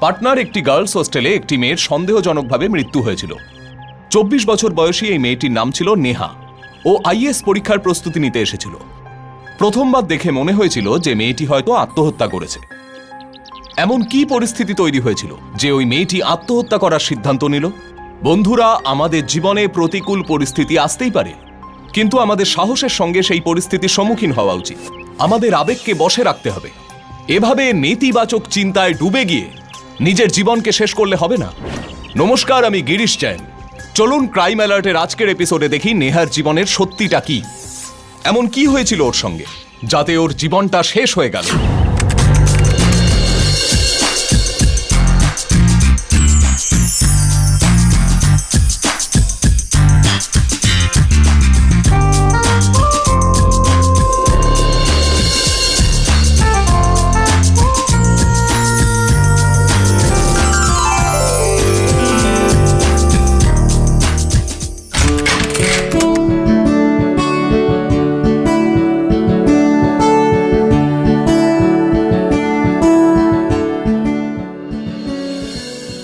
পাটনার একটি গার্লস হোস্টেলে একটি মেয়ের সন্দেহজনকভাবে মৃত্যু হয়েছিল। 24 বছর বয়সী এই মেয়েটির নাম ছিল নেহা। ও আইএএস পরীক্ষার প্রস্তুতি নিতে এসেছিল। প্রথমবার দেখে মনে হয়েছিল যে মেয়েটি হয়তো আত্মহত্যা করেছে। এমন কি পরিস্থিতি তৈরি হয়েছিল যে ওই মেয়েটি আত্মহত্যা করার সিদ্ধান্ত নিল? বন্ধুরা, আমাদের জীবনে প্রতিকূল পরিস্থিতি আসতেই পারে, কিন্তু আমাদের সাহসের সঙ্গে সেই পরিস্থিতির সম্মুখীন হওয়া উচিত। আমাদের আবেগকে বশে রাখতে হবে। এভাবে নেতিবাচক চিন্তায় ডুবে গিয়ে নিজের জীবনকে শেষ করলে হবে না। নমস্কার, আমি গিরিশ জৈন। চলুন ক্রাইম অ্যালার্টের আজকের এপিসোডে দেখি নেহার জীবনের সত্যিটা কি। এমন কি হয়েছিল ওর সঙ্গে যাতে ওর জীবনটা শেষ হয়ে গেল?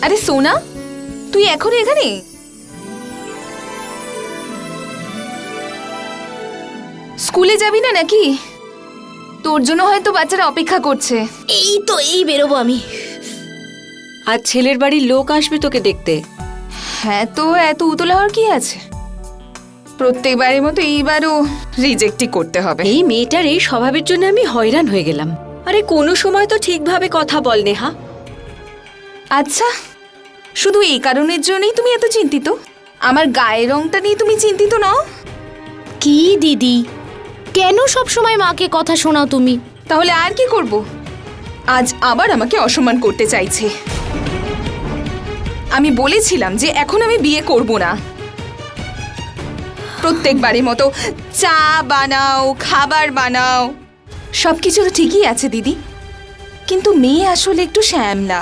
আরে সোনা, তুই এখন এখানে? স্কুলে যাবি না নাকি? তোর জন্য হয়তো বাচ্চারা অপেক্ষা করছে। এই বেরোবো আমি। আজ ছেলের বাড়ির লোক আসবে তোকে দেখতে। হ্যাঁ, তো এত উতলা হওয়ার কি আছে? প্রত্যেকবারের মতো এইবারও রিজেক্টই করতে হবে। এই মেয়েটার এই স্বভাবের জন্য আমি হয়রান হয়ে গেলাম। আরে কোনো সময় তো ঠিকভাবে কথা বল নেহা। আচ্ছা, শুধু এই কারণের জন্যই তুমি এত চিন্তিত? আমার গায়ের রংটা নিয়ে তুমি চিন্তিত নও? কি দিদি, কেন সব সময় মাকে কথা শোনাও তুমি? তাহলে আর কি করব? আজ আবার আমাকে অসম্মান করতে চাইছে। আমি বলেছিলাম যে এখন আমি বিয়ে করব না। প্রত্যেকবারের মতো চা বানাও, খাবার বানাও, সবকিছু তো ঠিকই আছে দিদি, কিন্তু মেয়ে আসলে একটু শ্যামলা।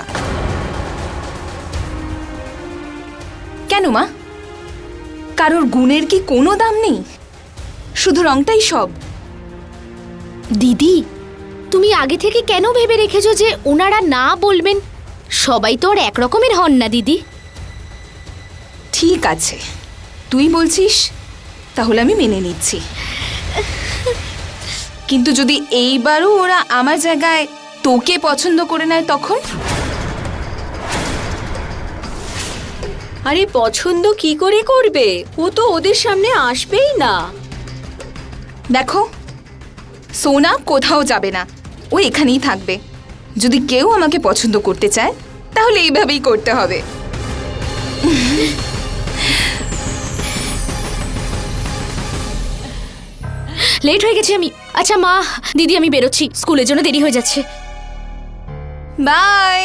কেন মা? কারোর গুণের কি কোনো দাম নেই? শুধু রংটাই সব? দিদি, তুমি আগে থেকে কেন ভেবে রেখেছো যে ওনারা না বলবেন? সবাই তো আর একরকমের হন না দিদি। ঠিক আছে, তুই বলছিস, তাহলে আমি মেনে নিচ্ছি। কিন্তু যদি এইবারও ওরা আমার জায়গায় তোকে পছন্দ করে নেয় তখন? আরে পছন্দ কি করে করবে? ও তো ওদের সামনে আসবেই না। দেখো, সোনা কোথাও যাবে না, ও এখানেই থাকবে। যদি কেউ আমাকে পছন্দ করতে চায় তাহলে এইভাবেই করতে হবে। লেট হয়ে গেছি আমি। আচ্ছা মা, দিদি আমি বেরোচ্ছি, স্কুলের জন্য দেরি হয়ে যাচ্ছে। বাই।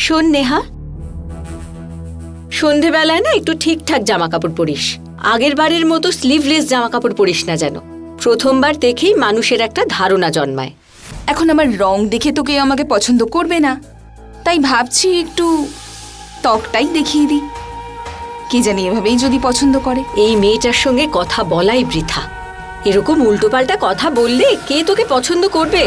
শোন নেহা, সন্ধেবেলায় না একটু ঠিকঠাক জামা কাপড় পরিস। আগের বারের মতো স্লিভলেস জামা কাপড় পরিস না যেন। প্রথমবার দেখেই মানুষের একটা ধারণা জন্মায়। এখন আমার রং দেখে তো কেউ আমাকে পছন্দ করবে না, তাই ভাবছি একটু ত্বকটাই দেখিয়ে দিই। কি জানি এভাবেই যদি পছন্দ করে। এই মেয়েটার সঙ্গে কথা বলাই বৃথা। এরকম উল্টোপাল্টা কথা বললে কে তোকে পছন্দ করবে?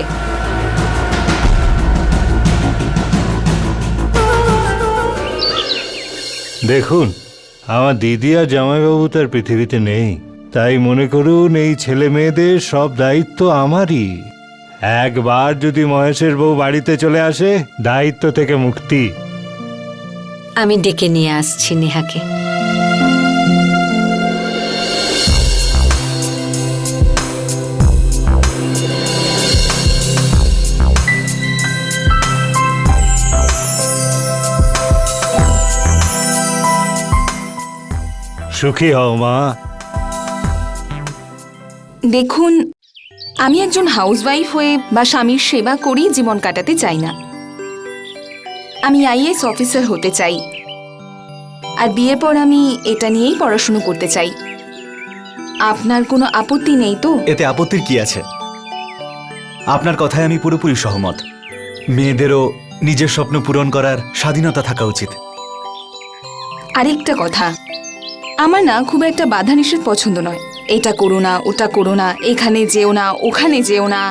দেখুন, আমার দিদি আর জামাইবাবু তার পৃথিবীতে নেই, তাই মনে করুন এই ছেলে মেয়েদের সব দায়িত্ব আমারই। একবার যদি মহেশের বউ বাড়িতে চলে আসে, দায়িত্ব থেকে মুক্তি। আমি ডেকে নিয়ে আসছি নেহাকে। সুখী হও মা। দেখুন, আমি একজন হাউসওয়াইফ হয়ে বা স্বামীর সেবা করেই জীবন কাটাতে চাই না। আমি আইএএস অফিসার হতে চাই, আর বিয়ের পর আমি এটা নিয়েই পড়াশুনো করতে চাই। আপনার কোনো আপত্তি নেই তো? এতে আপত্তির কি আছে? আপনার কথায় আমি পুরোপুরি সহমত। মেয়েদেরও নিজের স্বপ্ন পূরণ করার স্বাধীনতা থাকা উচিত। আরেকটা কথা, আমার না খুব একটা বাধা নিষেধ পছন্দ নয়। এটা করো না, ওটা করো না, এখানে যেও না, ওখানে যেও না।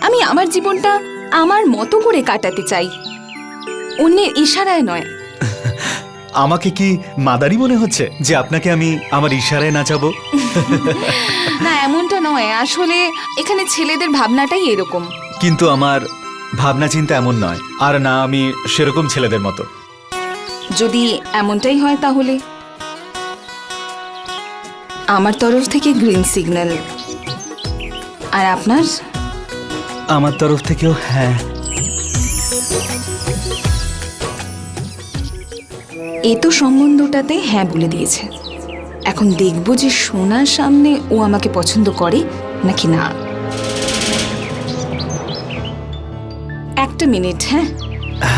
আমি আমার জীবনটা আমার মতো করে কাটাতে চাই, অন্যের ইশারায় নয়। আমাকে কি মাদারি মনে হচ্ছে যে আপনাকে আমি আমার ইশারায় নাচাবো? না, এমনটা নয়, আসলে এখানে ছেলেদের ভাবনাটাই এরকম। কিন্তু আমার ভাবনা চিন্তা এমন নয়, আর না আমি সেরকম ছেলেদের মতো। যদি এমনটাই হয় তাহলে আমার তরফ থেকে গ্রিন সিগন্যাল, আর আপনার? আমার তরফ থেকেও হ্যাঁ। এ তো সম্বন্ধটাতে হ্যাঁ বলে দিয়েছে। এখন দেখব যে সোনার সামনে ও আমাকে পছন্দ করে নাকি না। একটা মিনিট। হ্যাঁ,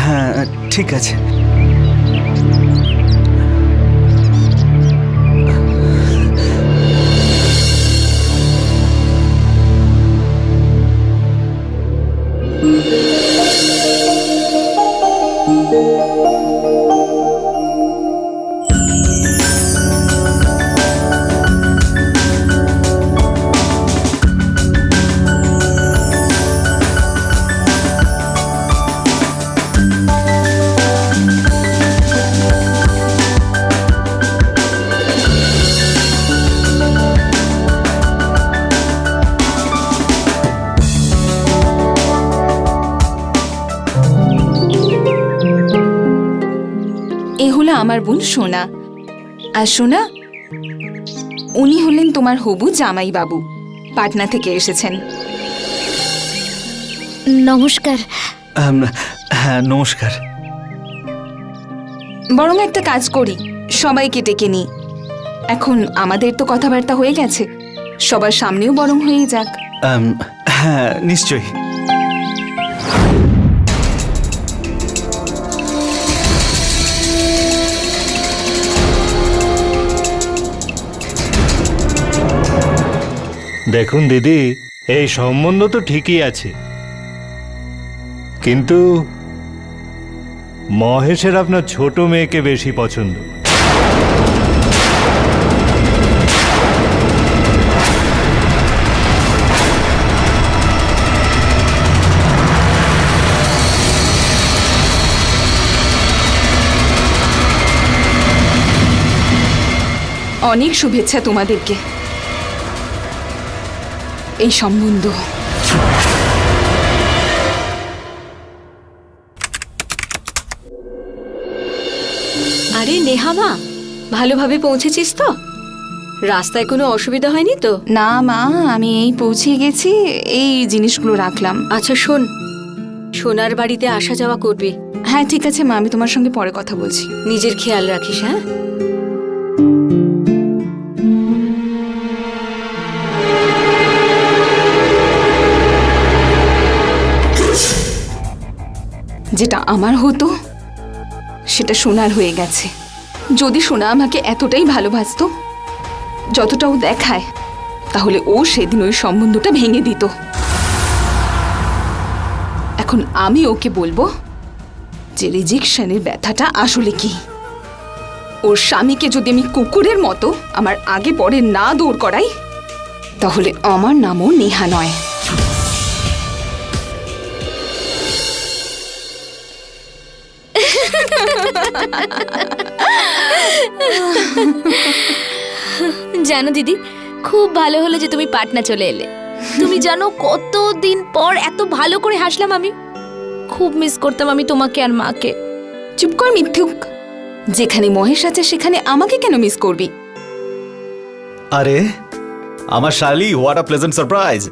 হ্যাঁ ঠিক আছে। এ হলো আমার বোন সোনা। আর সোনা, উনি হলেন তোমার হবু জামাই বাবু, পাটনা থেকে এসেছেন। নমস্কার। হ্যাঁ নমস্কার। বরং একটা কাজ করি, সবাইকে ডেকে নিই। এখন আমাদের তো কথাবার্তা হয়ে গেছে, সবার সামনেও বরং হয়ে যাক। হ্যাঁ নিশ্চয়ই। দেখুন দিদি, এই সম্বন্ধ তো ঠিকই আছে, কিন্তু মহেশের আপনার ছোট মেয়েকে বেশি পছন্দ। অনেক শুভেচ্ছা তোমাদেরকে। এই সম্বন্ধ আরে নেহা মা, ভালোভাবে পৌঁছেছিস তো? রাস্তায় কোনো অসুবিধা হয়নি তো? না মা, আমি এই পৌঁছে গেছি, এই জিনিসগুলো রাখলাম। আচ্ছা শোন, সোনার বাড়িতে আসা যাওয়া করবি। হ্যাঁ ঠিক আছে মা, আমি তোমার সঙ্গে পরে কথা বলছি। নিজের খেয়াল রাখিস। হ্যাঁ, যেটা আমার হতো সেটা সোনার হয়ে গেছে। যদি সোনা আমাকে এতটাই ভালোবাসতো যতটাও দেখায়, তাহলে ও সেদিন ওই সম্বন্ধটা ভেঙে দিত। এখন আমি ওকে বলবো যে রিজেকশনের ব্যথাটা আসলে কি। ওর স্বামীকে যদি আমি কুকুরের মতো আমার আগে পরে না দৌড় করাই, তাহলে আমার নামও নেহা নয়। জানো দিদি, খুব ভালো হলো যে তুমি পাটনা চলে এলে। তুমি জানো কতদিন পর এত ভালো করে হাসলাম আমি। খুব মিস করতাম আমি তোমাকে আর মাকে। চুপ কর মিথ্যুক, যেখানে মহেশ আছে সেখানে আমাকে কেন মিস করবি? আরে আমার শালি, হোয়াট আ প্লেজেন্ট সারপ্রাইজ।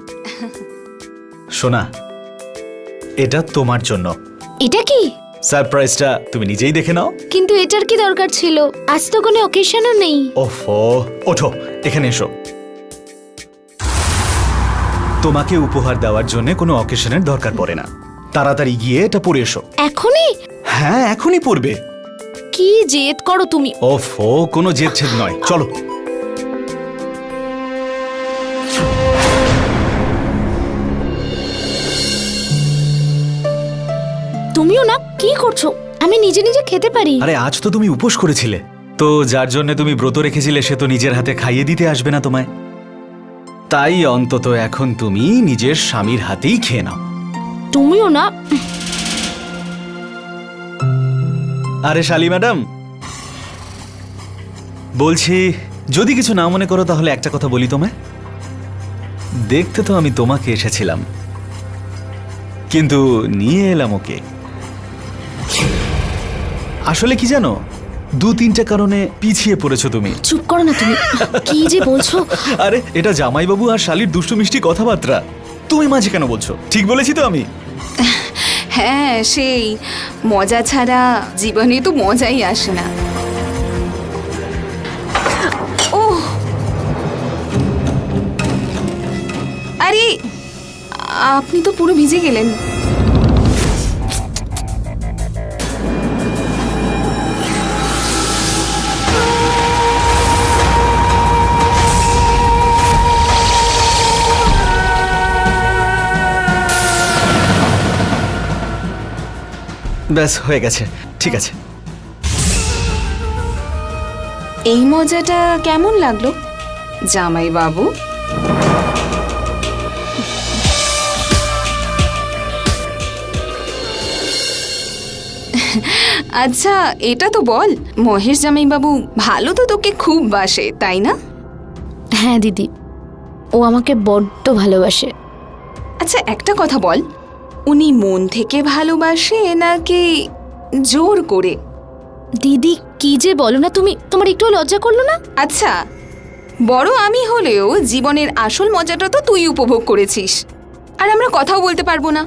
সোনা, এটা তোমার জন্য। এটা কি? সারপ্রাইজটা তুমি নিজেই দেখে নাও। কিন্তু এটার কি দরকার ছিল? আজ তো কোনো অকেশনও নেই। ওফো, ওঠো এখানে এসো। তোমাকে উপহার দেওয়ার জন্য কোনো অকেশনের দরকার পড়ে না। তাড়াতাড়ি গিয়ে এটা পরে এসো। এখনই? হ্যাঁ এখনই পরবে। কি জেদ করো তুমি। ওফো, কোনো জেদ ছেদ নয়, চলো। তুমিও না, কি করছো? আমি নিজে নিজে খেতে পারি। আরে আজ তো তুমি উপোস করেছিলে, তো যার জন্য তুমি ব্রত রেখেছিলে সে তো নিজের হাতে খাইয়ে দিতে আসবে না তোমায়। তাই অন্তত এখন তুমি নিজের স্বামীর হাতেই খেয়ে নাও। তুমিও না। আরে শালি ম্যাডাম, বলছি যদি কিছু না মনে করো তাহলে একটা কথা বলি তোমায়। দেখতে তো আমি তোমাকে এসেছিলাম, কিন্তু নিয়ে এলাম ওকে। আসলে কি জানো, 2-3টে কারণে পিছিয়ে পড়েছো তুমি। চুপ করো না তুমি, কি যে বলছো। আরে এটা জামাইবাবু আর শালির দুষ্টু মিষ্টি কথাবার্তা, তুমি মাঝে কেন বলছো? ঠিক বলেছি তো আমি? হ্যাঁ, সেই মজা ছাড়া জীবনে তো মজাই আসে না। ও আরে, আপনি তো পুরো ভিজে গেলেন। ব্যাস হয়ে গেছে, ঠিক আছে। এই মজাটা কেমন লাগলো জামাই বাবু? আচ্ছা এটা তো বল, মহেশ জামাই বাবু ভালো তো তোকে খুব বাসে, তাই না? হ্যাঁ দিদি, ও আমাকে বড্ড ভালোবাসে। আচ্ছা একটা কথা বল, উনি মন থেকে ভালোবাসে নাকি জোর করে? দিদি কি যে বলো না তুমি, তোমার একটু লজ্জা করলো না? আচ্ছা, বড় আমি হলেও জীবনের আসল মজাটা তো তুই উপভোগ করেছিস, আর আমরা কথাও বলতে পারবো না।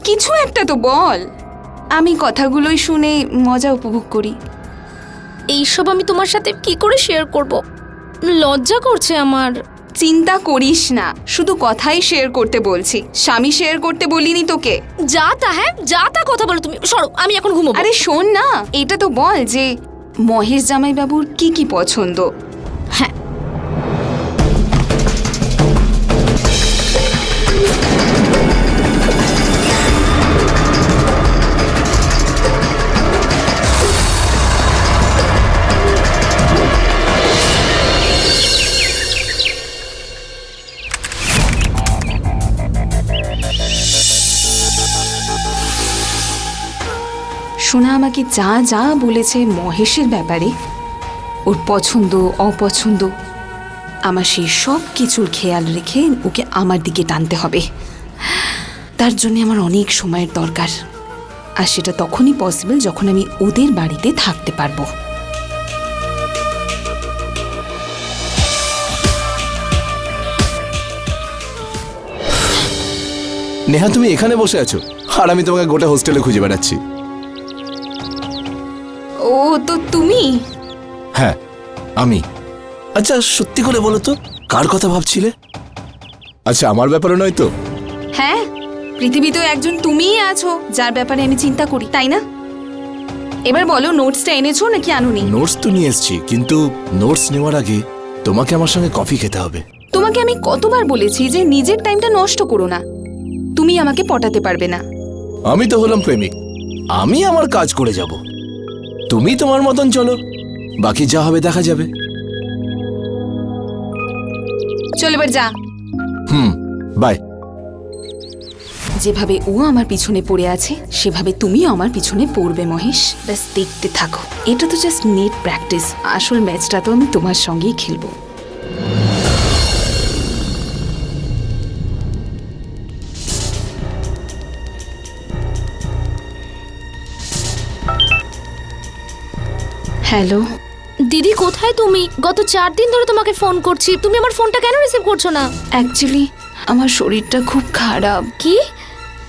কিছু একটা তো বল, আমি কথাগুলোই শুনে মজা উপভোগ করি। এইসব আমি তোমার সাথে কি করে শেয়ার করব? লজ্জা করছে আমার। চিন্তা করিস না, শুধু কথাই শেয়ার করতে বলছি, স্বামী শেয়ার করতে বলিনি তোকে। যা তা, হ্যাঁ যা তা কথা বলো তুমি। সরো, আমি এখন ঘুমোবো। আরে শোন না, এটা তো বল যে মহেশ জামাই বাবুর কি কি পছন্দ। হ্যাঁ, সোনা আমাকে যা যা বলেছে মহেশের ব্যাপারে, ওর পছন্দ অপছন্দ, আমার সেই সব কিছুর খেয়াল রেখে ওকে আমার দিকে টানতে হবে। তার জন্য আমার অনেক সময়ের দরকার, আর সেটা তখনই পসিবল যখন আমি ওদের বাড়িতে থাকতে পারবো। নেহা, তুমি এখানে বসে আছো আর আমি তোমাকে গোটা হোস্টেলে খুঁজে বেড়াচ্ছি। ও তো তুমি? হ্যাঁ আমি। আচ্ছা সত্যি করে বলো তো, কার কথা ভাবছিলে? আচ্ছা আমার ব্যাপারে নয় তো? হ্যাঁ, পৃথিবীতেও একজন তুমিই আছো যার ব্যাপারে আমি চিন্তা করি, তাই না? এবার বলো, নোটসটা এনেছো নাকি আনুনি? নোটস তো নিয়ে এসছি, কিন্তু নোটস নেওয়ার আগে তোমাকে আমার সঙ্গে কফি খেতে হবে। তোমাকে আমি কতবার বলেছি যে নিজের টাইমটা নষ্ট করো না, তুমি আমাকে পটাতে পারবে না। আমি তো হলাম প্রেমিক, আমি আমার কাজ করে যাব, তুমি তোমার মতন চলো, বাকি যা হবে দেখা যাবে। চল এবার যা। বাই। যেভাবে ও আমার পিছনে পড়ে আছে সেভাবে তুমিও আমার পিছনে পড়বে মহেশ। ব্যাস দেখতে থাকো, এটা তো জাস্ট নেট প্র্যাকটিস, আসল ম্যাচটা তো আমি তোমার সঙ্গেই খেলবো। হ্যালো দিদি, কোথায় তুমি? গত 4 দিন ধরে তোমাকে ফোন করছি, তুমি আমার ফোনটা কেন রিসিভ করছো না? অ্যাকচুয়ালি আমার শরীরটা খুব খারাপ। কি?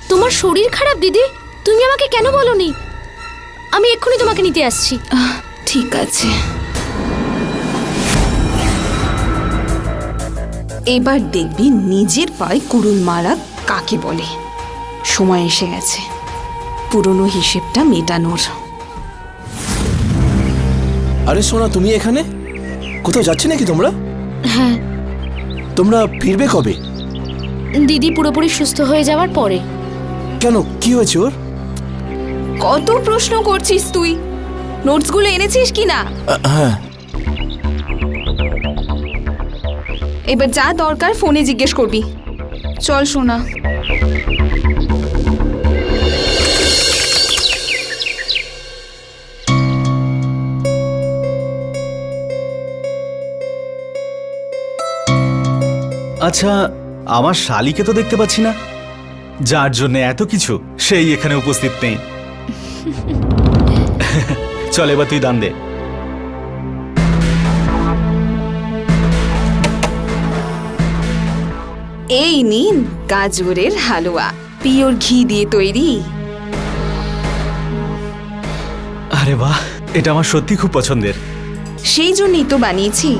তোমার শরীর খারাপ দিদি? তুমি আমাকে কেন বলোনি? আমি এক্ষুনি তোমাকে নিতে আসছি। ঠিক আছে, এবার দেখবি নিজের পায়ে কুড়ুল মারা কাকে বলে। সময় এসে গেছে পুরনো হিসেবটা মেটানোর। আরে সোনা, তুমি এখানে? কোথাও যাচ্ছে নাকি তোমরা? হ্যাঁ, তোমরা ফিরবে কবে? দিদি পুরোপুরি সুস্থ হয়ে যাওয়ার পরে। কেন, কি হয়েছে ওর? কত প্রশ্ন করছিস তুই? নোটসগুলো এনেছিস কি না? হ্যাঁ। এবার যা দরকার ফোনে জিজ্ঞেস করবি। চল সোনা। আচ্ছা, আমার শালিকে তো দেখতে পাচ্ছি না, যার জন্য এত কিছু সেই এখানে উপস্থিত নেই। চল এবার তুই দান দে। এই নিন গাজরের হালুয়া, পিওর ঘি দিয়ে তৈরি। আরে বাহ, এটা আমার সত্যি খুব পছন্দের। সেই জন্যই তো বানিয়েছি।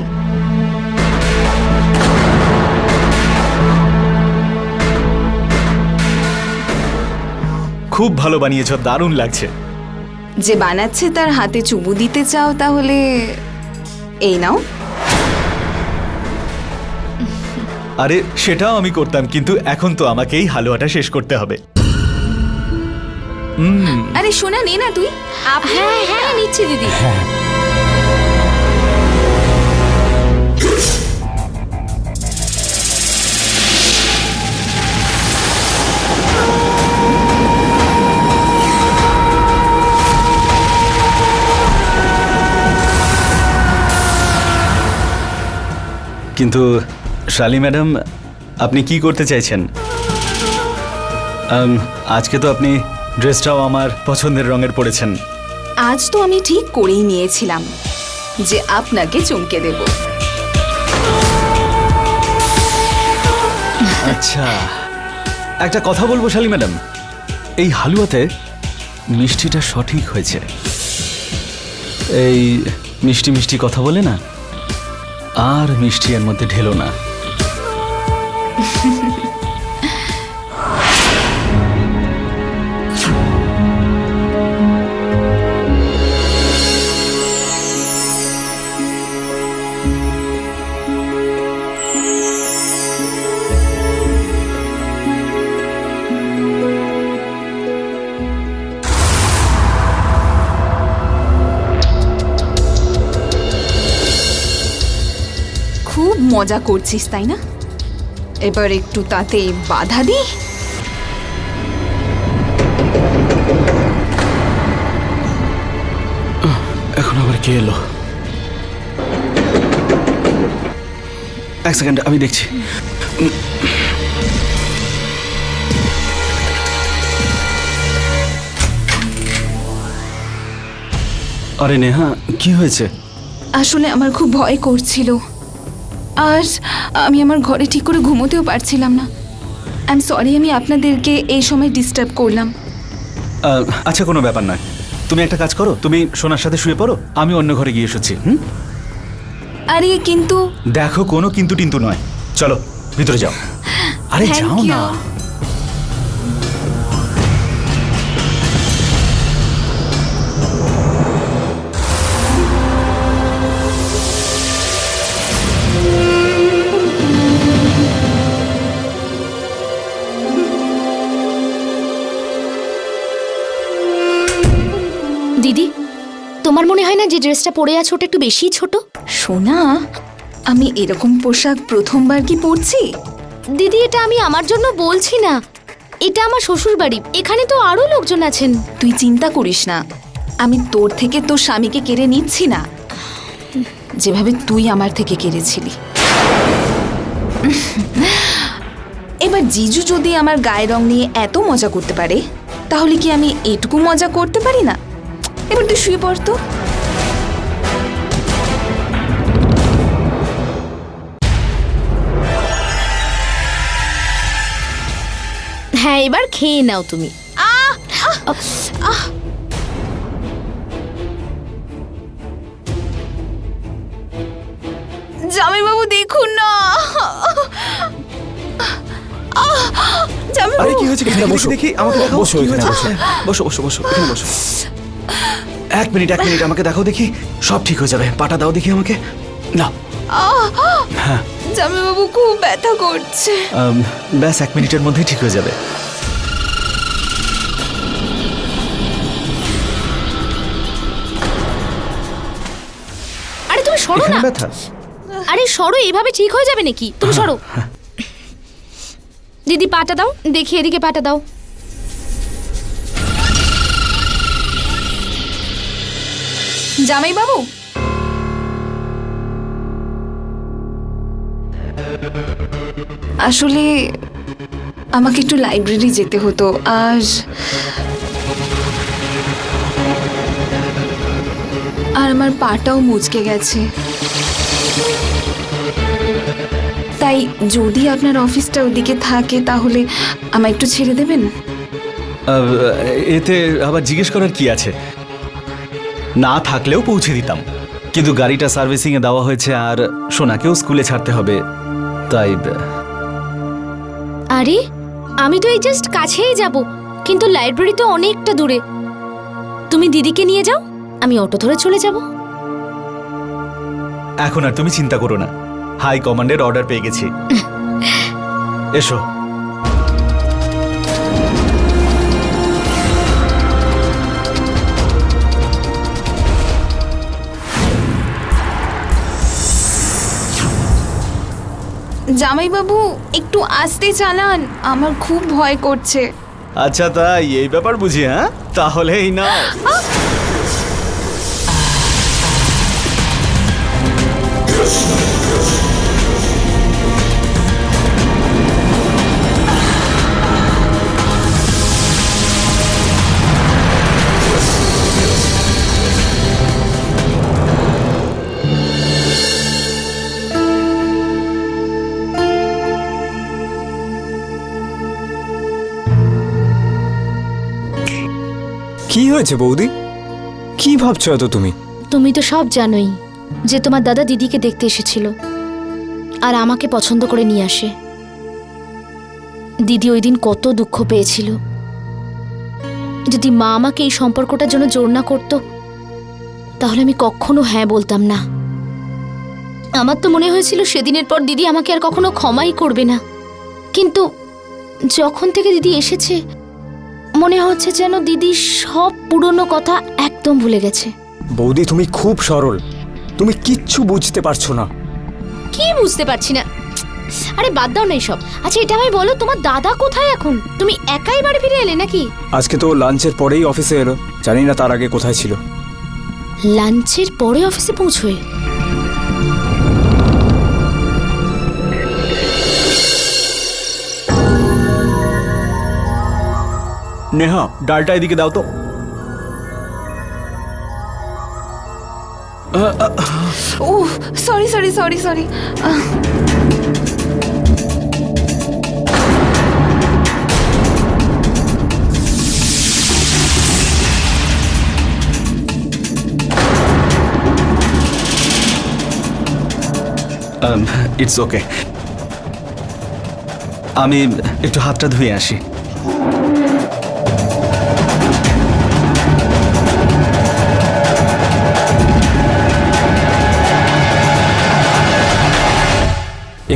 খুব ভালো বানিয়েছ, দারুণ লাগছে। যে বানাচ্ছে তার হাতে চুমু দিতে চাও তাহলে এই নাও। আরে সেটাও আমি করতাম, কিন্তু এখন তো আমাকেই হালুয়াটা শেষ করতে হবে। আরে শোনা নে না তুই। হ্যাঁ হ্যাঁ নিচ্ছি দিদি। কিন্তু শালি ম্যাডাম, আপনি কি করতে চাইছেন? আজকে তো আপনি ড্রেসটাও আমার পছন্দের রঙের পরেছেন। আজ তো আমি ঠিক করেই নিয়েছিলাম যে আপনাকে চমকে দেব। আচ্ছা, একটা কথা বলবো শালি ম্যাডাম, এই হালুয়াতে মিষ্টিটা সঠিক হয়েছে। এই মিষ্টি মিষ্টি কথা বলে না, আর মিষ্টি এর মধ্যে ঢেলো না। খুব মজা করছিস তাই না? এবার একটু তাতে বাধা দি। এখন আবার কে এলো? এক সেকেন্ড, আমি দেখছি। আরে নেহা, কি হয়েছে? আসলে আমার খুব ভয় করছিল, আর আমি আমার ঘরে ঠিক করে ঘুমোতেও পারছিলাম না। আই এম সরি, আমি আপনাদেরকে এই সময় ডিস্টার্ব করলাম। আচ্ছা, কোনো ব্যাপার নয়। তুমি একটা কাজ করো, তুমি সোনার সাথে শুয়ে পড়ো, আমি অন্য ঘরে গিয়ে এসেছি। আরে কিন্তু দেখো, কোনো কিন্তু টিন্তু নয়। চলো ভিতরে যাও। আরে Thank যাও you. না। দিদি, তোমার মনে হয় না যে ড্রেসটা পরে আছো ওটা একটু বেশি ছোট? সোনা, আমি এরকম পোশাক প্রথমবার কি পরছি? দিদি, এটা আমি আমার জন্য বলছি না, এটা আমার শ্বশুর বাড়ি, এখানে তো আরো লোকজন আছেন। তুই চিন্তা করিস না, আমি তোর থেকে তোর স্বামীকে কেড়ে নিচ্ছি না, যেভাবে তুই আমার থেকে কেড়েছিলি। এবার জিজু যদি আমার গায়ের রং নিয়ে এত মজা করতে পারে, তাহলে কি আমি এটুকু মজা করতে পারি না? এবার তুই শুয়ে পড় তো। হ্যাঁ, এবার খেয়ে নাও তুমি। জামাইবাবু দেখুন না। আরে কি হয়েছে? এখানে বসো। দেখি, আমাকে দেখাও। বসো, কি এখানে হয়েছে? বসো বসো বসো, এখানে বসো। এক মিনিট, আমাকে দেখাও দেখি, সব ঠিক হয়ে যাবে। পাটা দাও দেখি আমাকে। না, জামাইবাবু খুব ব্যথা করছে। ব্যাস 1 মিনিটের মধ্যেই ঠিক হয়ে যাবে। আরে তুমি সরো এখানে না। ব্যথা? আরে সরো, এইভাবে ঠিক হয়ে যাবে নাকি? তুমি সরো। দিদি পাটা দাও দেখি, এদিকে পাটা দাও। জামাইবাবু, আসলে আমাকে একটু লাইব্রেরি যেতে হতো আর আমার পাটাও মুচকে গেছে। তাই যদি আপনার অফিসটা ওদিকে থাকে তাহলে আমায় একটু ছেড়ে দেবেন। এতে আবার জিজ্ঞেস করার কি আছে, না থাকলেও পৌঁছে দিতাম, কিন্তু গাড়িটা সার্ভিসিংয়ে দেওয়া হয়েছে আর সোনাকেও স্কুলে ছাড়তে হবে, তাই আরে আমি তো এই জাস্ট কাছেই যাব, কিন্তু লাইব্রেরি তো অনেকটা দূরে। তুমি দিদিকে নিয়ে যাও, আমি অটো ধরে চলে যাব। এখন আর তুমি চিন্তা করো না, হাই কমান্ডের অর্ডার পেয়ে গেছি। এসো। জামাইবাবু একটু আস্তে চালান, আমার খুব ভয় করছে। আচ্ছা তাই এই ব্যাপার বুঝি, হ্যাঁ তাহলেই না। কি হয়েছে বৌদি? কি ভাবছো এত তুমি? তুমি তো সব জানোই যে তোমার দাদা দিদিকে দেখতে এসেছিল আর আমাকে পছন্দ করে নিয়ে আসে। দিদি ওই দিন কত দুঃখ পেয়েছিল। যদি মা আমাকে এই সম্পর্কটার জন্য জোর না করতো তাহলে আমি কখনো হ্যাঁ বলতাম না। আমার তো মনে হয়েছিল সেদিনের পর দিদি আমাকে আর কখনো ক্ষমাই করবে না, কিন্তু যখন থেকে দিদি এসেছে মনে হচ্ছে যেন দিদি সব পুরনো কথা একদম ভুলে গেছে। বৌদি তুমি খুব সরল, তুমি কিচ্ছু বুঝতে পারছো না। কি বুঝতে পারছি না? আরে বাদ দাও না এইসব। আচ্ছা এটা আমায় বলো, তোমার দাদা কোথায় এখন? তুমি একাই বাড়ি ফিরে এলে নাকি? আজকে তো লাঞ্চের পরেই অফিসে এলো, জানি না তার আগে কোথায় ছিল। লাঞ্চের পরে অফিসে পৌঁছয়? নেহা ডালটা এদিকে দাও তো। ও sorry sorry sorry sorry. It's okay, আমি একটু হাতটা ধুয়ে আসি।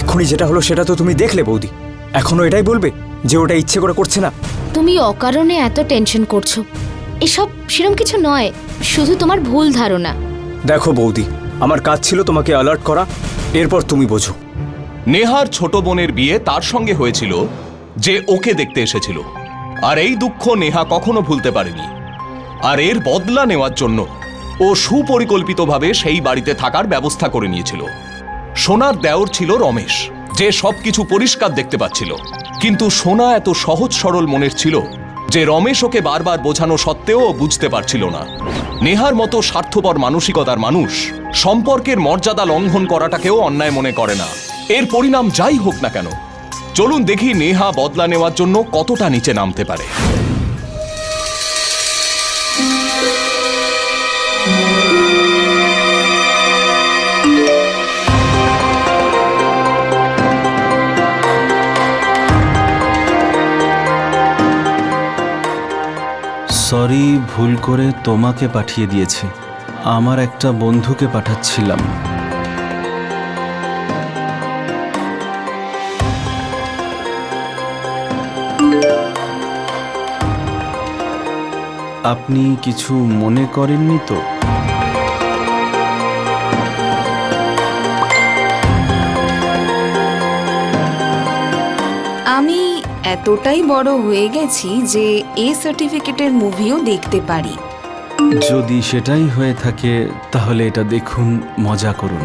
এক্ষুনি যেটা হলো সেটা তো তুমি দেখলে বৌদি, এখনো এটাই বলবে যে ওটা ইচ্ছে করে করছে না? তুমি অকারণে এত টেনশন করছো, এসব সেরকম কিছু নয়, শুধু তোমার ভুল ধারণা। দেখো বৌদি, আমার কাজ ছিল তোমাকে অ্যালার্ট করা, এরপর তুমি বোঝো। নেহার ছোট বোনের বিয়ে তার সঙ্গে হয়েছিল যে ওকে দেখতে এসেছিল, আর এই দুঃখ নেহা কখনো ভুলতে পারেনি। আর এর বদলা নেওয়ার জন্য ও সুপরিকল্পিতভাবে সেই বাড়িতে থাকার ব্যবস্থা করে নিয়েছিল। সোনার দেওর ছিল রমেশ, যে সবকিছু পরিষ্কার দেখতে পাচ্ছিল, কিন্তু সোনা এত সহজ সরল মনের ছিল যে রমেশ ওকে বারবার বোঝানো সত্ত্বেও ও বুঝতে পারছিল না। নেহার মতো স্বার্থপর মানসিকতার মানুষ সম্পর্কের মর্যাদা লঙ্ঘন করাটাকেও অন্যায় মনে করে না, এর পরিণাম যাই হোক না কেন। চলুন দেখি নেহা বদলা নেওয়ার জন্য কতটা নিচে নামতে পারে। সরি, ভুল করে তোমাকে পাঠিয়ে দিয়েছি, আমার একটা বন্ধুকে পাঠাচ্ছিলাম। আপনি কিছু মনে করেননি তো? আমি এতটাই বড় হয়ে গেছি যে এ সার্টিফিকেটের মুভিও দেখতে পারি। যদি সেটাই হয়ে থাকে তাহলে এটা দেখুন, মজা করুন।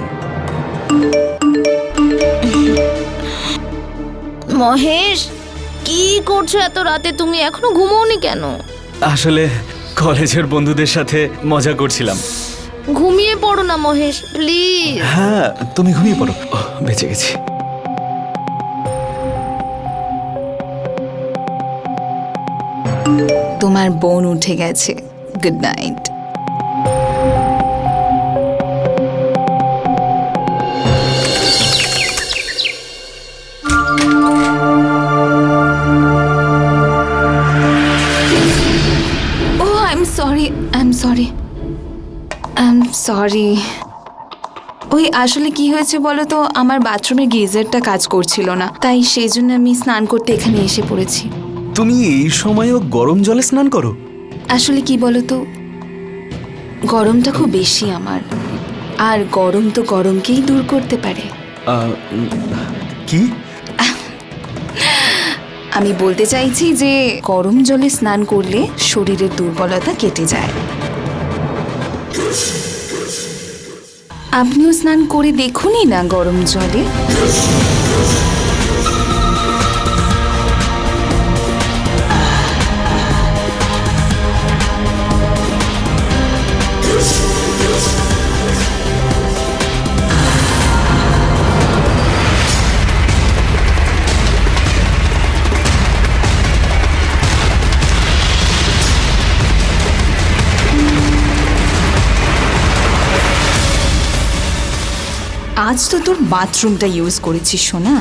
মহেশ, কি করছো এত রাতে? তুমি এখনো ঘুমোওনি কেন? আসলে কলেজের বন্ধুদের সাথে মজা করছিলাম। ঘুমিয়ে পড়ো না মহেশ, প্লিজ। হ্যাঁ, তুমি ঘুমিয়ে পড়ো। বেঁচে গেছি। তোমার বোন উঠে গেছে। Good night. Oh I am sorry, ওই আসলে কি হয়েছে বলো তো, আমার বাথরুমের গিজারটা কাজ করছিল না, তাই সেই জন্য আমি স্নান করতে এখানে এসে পড়েছি। তুমি এই সময়ও গরম জলে স্নান করো? আসলে কি বলো তো, গরমটা খুব বেশি আমার, আর গরম তো গরমকেই দূর করতে পারে। কি? আমি বলতে চাইছি যে গরম জলে স্নান করলে শরীরের দুর্বলতা কেটে যায়। আপনিও স্নান করে দেখুনই না গরম জলে। আজ তো তোর বাথরুমটা ইউজ করেছিস সোনা,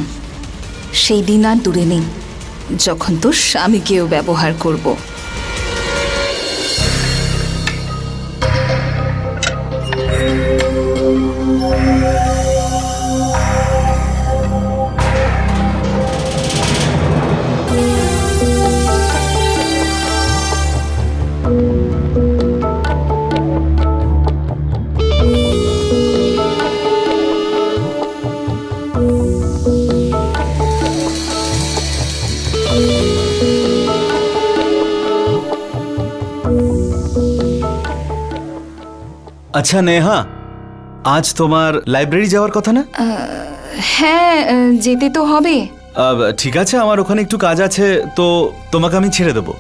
সেই দিন আর দূরে নেই যখন তোর স্বামীকেও ব্যবহার করব। আচ্ছা নেহা, আজ তোমার লাইব্রেরি যাওয়ার কথা না? হ্যাঁ, যেতে তো হবে। ঠিক আছে, আমার ওখানে একটু কাজ আছে, তো তোমাকে আমি ছেড়ে দেবো।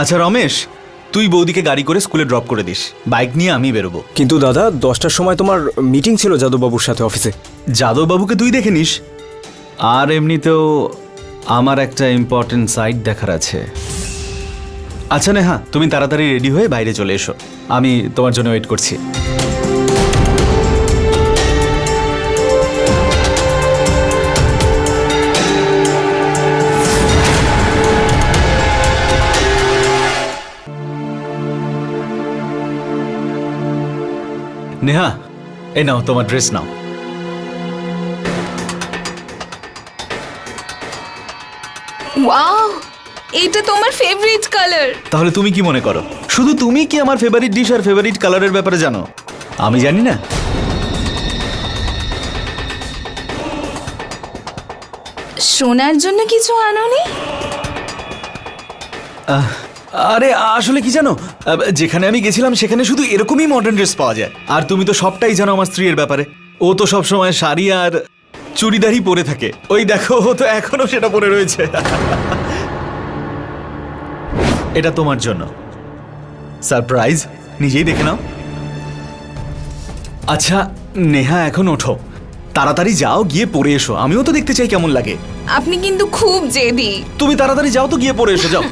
আচ্ছা রমেশ, তুই বৌদিকে গাড়ি করে স্কুলে ড্রপ করে দিস, বাইক নিয়ে আমি বেরোবো। কিন্তু দাদা, 10টার সময় তোমার মিটিং ছিল যাদববাবুর সাথে অফিসে। যাদববাবুকে তুই দেখে নিস, আর এমনিতেও আমার একটা ইম্পর্টেন্ট সাইট দেখার আছে। আচ্ছা নেহা, তুমি তাড়াতাড়ি রেডি হয়ে বাইরে চলে এসো, আমি তোমার জন্য ওয়েট করছি। নেহা, এই নাও তোমার ড্রেস নাও। ওয়াও, এটা তোমার ফেভারিট কালার। তাহলে তুমি কি মনে করো, শুধু তুমি কি আমার ফেভারিট ডিশ আর ফেভারিট কালারের ব্যাপারে জানো? আমি জানি না? সোনার জন্য কিছু আনোনি? আরে আসলে কি জানো, যেখানে আমি গেছিলাম সেখানে শুধু এরকমই মডার্ন ড্রেস পাওয়া যায়, আর তুমি তো সবটাই জানো আমার স্ত্রীর ব্যাপারে। ও তো সবসময় শাড়ি আর চুড়িদারই পরে থাকে, ওই দেখো ও তো এখনো সেটা পরে রয়েছে। এটা তোমার জন্য সারপ্রাইজ, নিজেই দেখে নাও। আচ্ছা নেহা, এখন ওঠো, তাড়াতাড়ি যাও, গিয়ে পরে এসো, আমিও তো দেখতে চাই কেমন লাগে। আপনি কিন্তু খুব জেদি। তুমি তাড়াতাড়ি যাও তো, গিয়ে পরে এসো, যাও।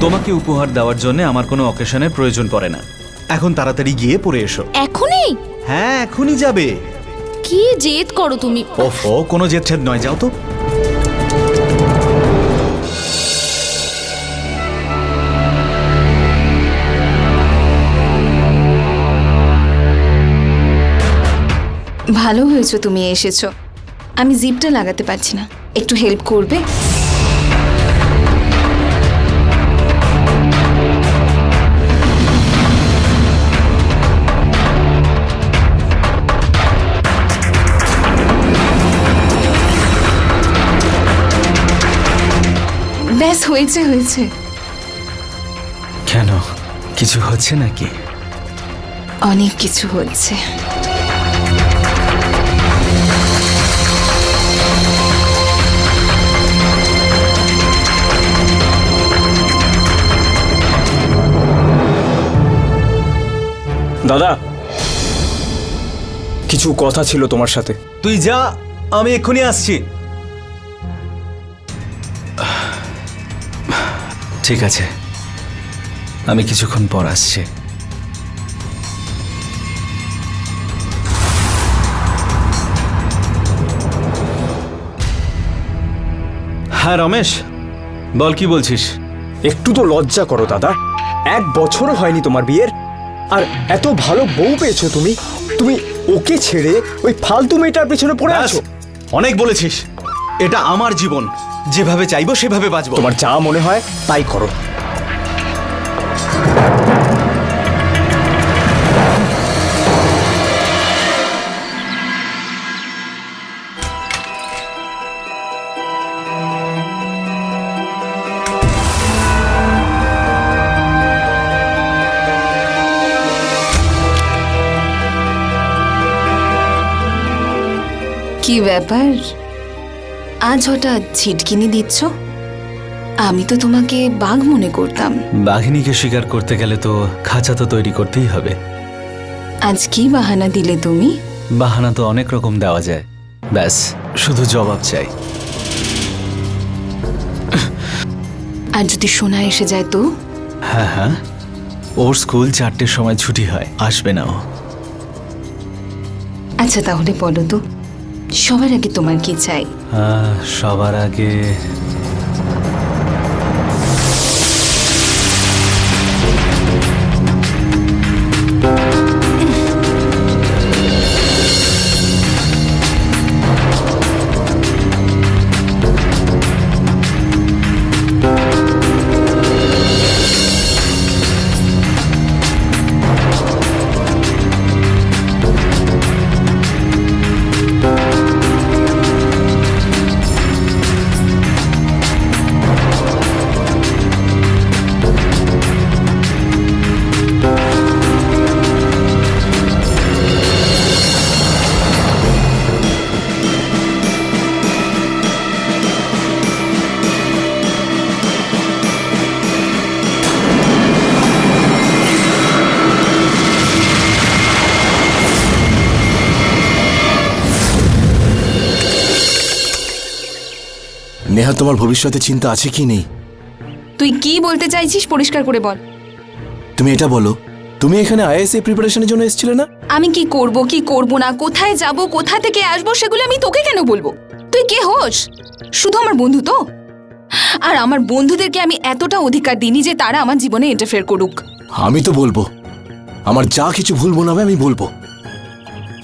তোমাকে উপহার দেওয়ার জন্য আমার কোনো অকেশনের প্রয়োজন পড়ে না, এখন তাড়াতাড়ি গিয়ে পরে এসো। এখনই? হ্যাঁ, এখনই যাবে। কি জেদ করো তুমি? ওফো, কোনো জেদ ঠেদ নয়, যাও তো। ভালো হয়েছে তুমি এসেছো, আমি জিপটা লাগাতে পারছি না, একটু হেল্প করবে? ব্যাস, হয়েছে হয়েছে। কেন, কিছু হচ্ছে নাকি? অনেক কিছু হচ্ছে। দাদা, কিছু কথা ছিল তোমার সাথে। তুই যা, আমি এক্ষুনি আসছি। ঠিক আছে, আমি কিছুক্ষণ পর আসছি। হ্যাঁ রমেশ, বল কি বলছিস? একটু তো লজ্জা করো দাদা, 1 বছরও হয়নি তোমার বিয়ের, আর এত ভালো বউ পেয়েছো তুমি, তুমি ওকে ছেড়ে ওই ফালতু মেয়েটার পেছনে পড়ে ব্যাস, আছো। অনেক বলেছিস। এটা আমার জীবন, যেভাবে চাইবো সেভাবে বাঁচবো। তোমার যা মনে হয় তাই করো। কি ব্যাপার, আজ হঠাৎ ছিটকিনি দিচ্ছ? আমি তো তোমাকে বাঘ মনে করতাম। বাঘিনীকে শিকার করতে গেলে তো খাঁচা তো তৈরি করতেই হবে। আজ কি বাহানা দিলে তুমি? বাহানা তো অনেক রকম দেওয়া যায়, ব্যাস শুধু জবাব চাই। আর যদি সোনা এসে যায় তো? হ্যাঁ হ্যাঁ, ওর স্কুল 4টের সময় ছুটি হয়, আসবে না ও। আচ্ছা তাহলে বলো তো, সবার আগে তোমার কি চাই? সবার আগে নেহা, তোমার ভবিষ্যতে চিন্তা আছে কি নেই? তুই কি বলতে চাইছিস পরিষ্কার করে বল। তুমি এটা বলো, তুমি এখানে আইএসএ প্রিপারেশনের জন্য এসেছিলে না? আমি কি করব কি করব না, কোথায় যাব কোথা থেকে আসবো সেগুলো আমি তোকে কেন বলবো? তুই কে হোস? শুধু আমার বন্ধু তো। আর আমার বন্ধুদেরকে আমি এতটা অধিকার দিইনি যে তারা আমার জীবনে ইন্টারফেয়ার করুক। আমি তো বলবো, আমার যা কিছু ভুল মনে হবে আমি বলবো।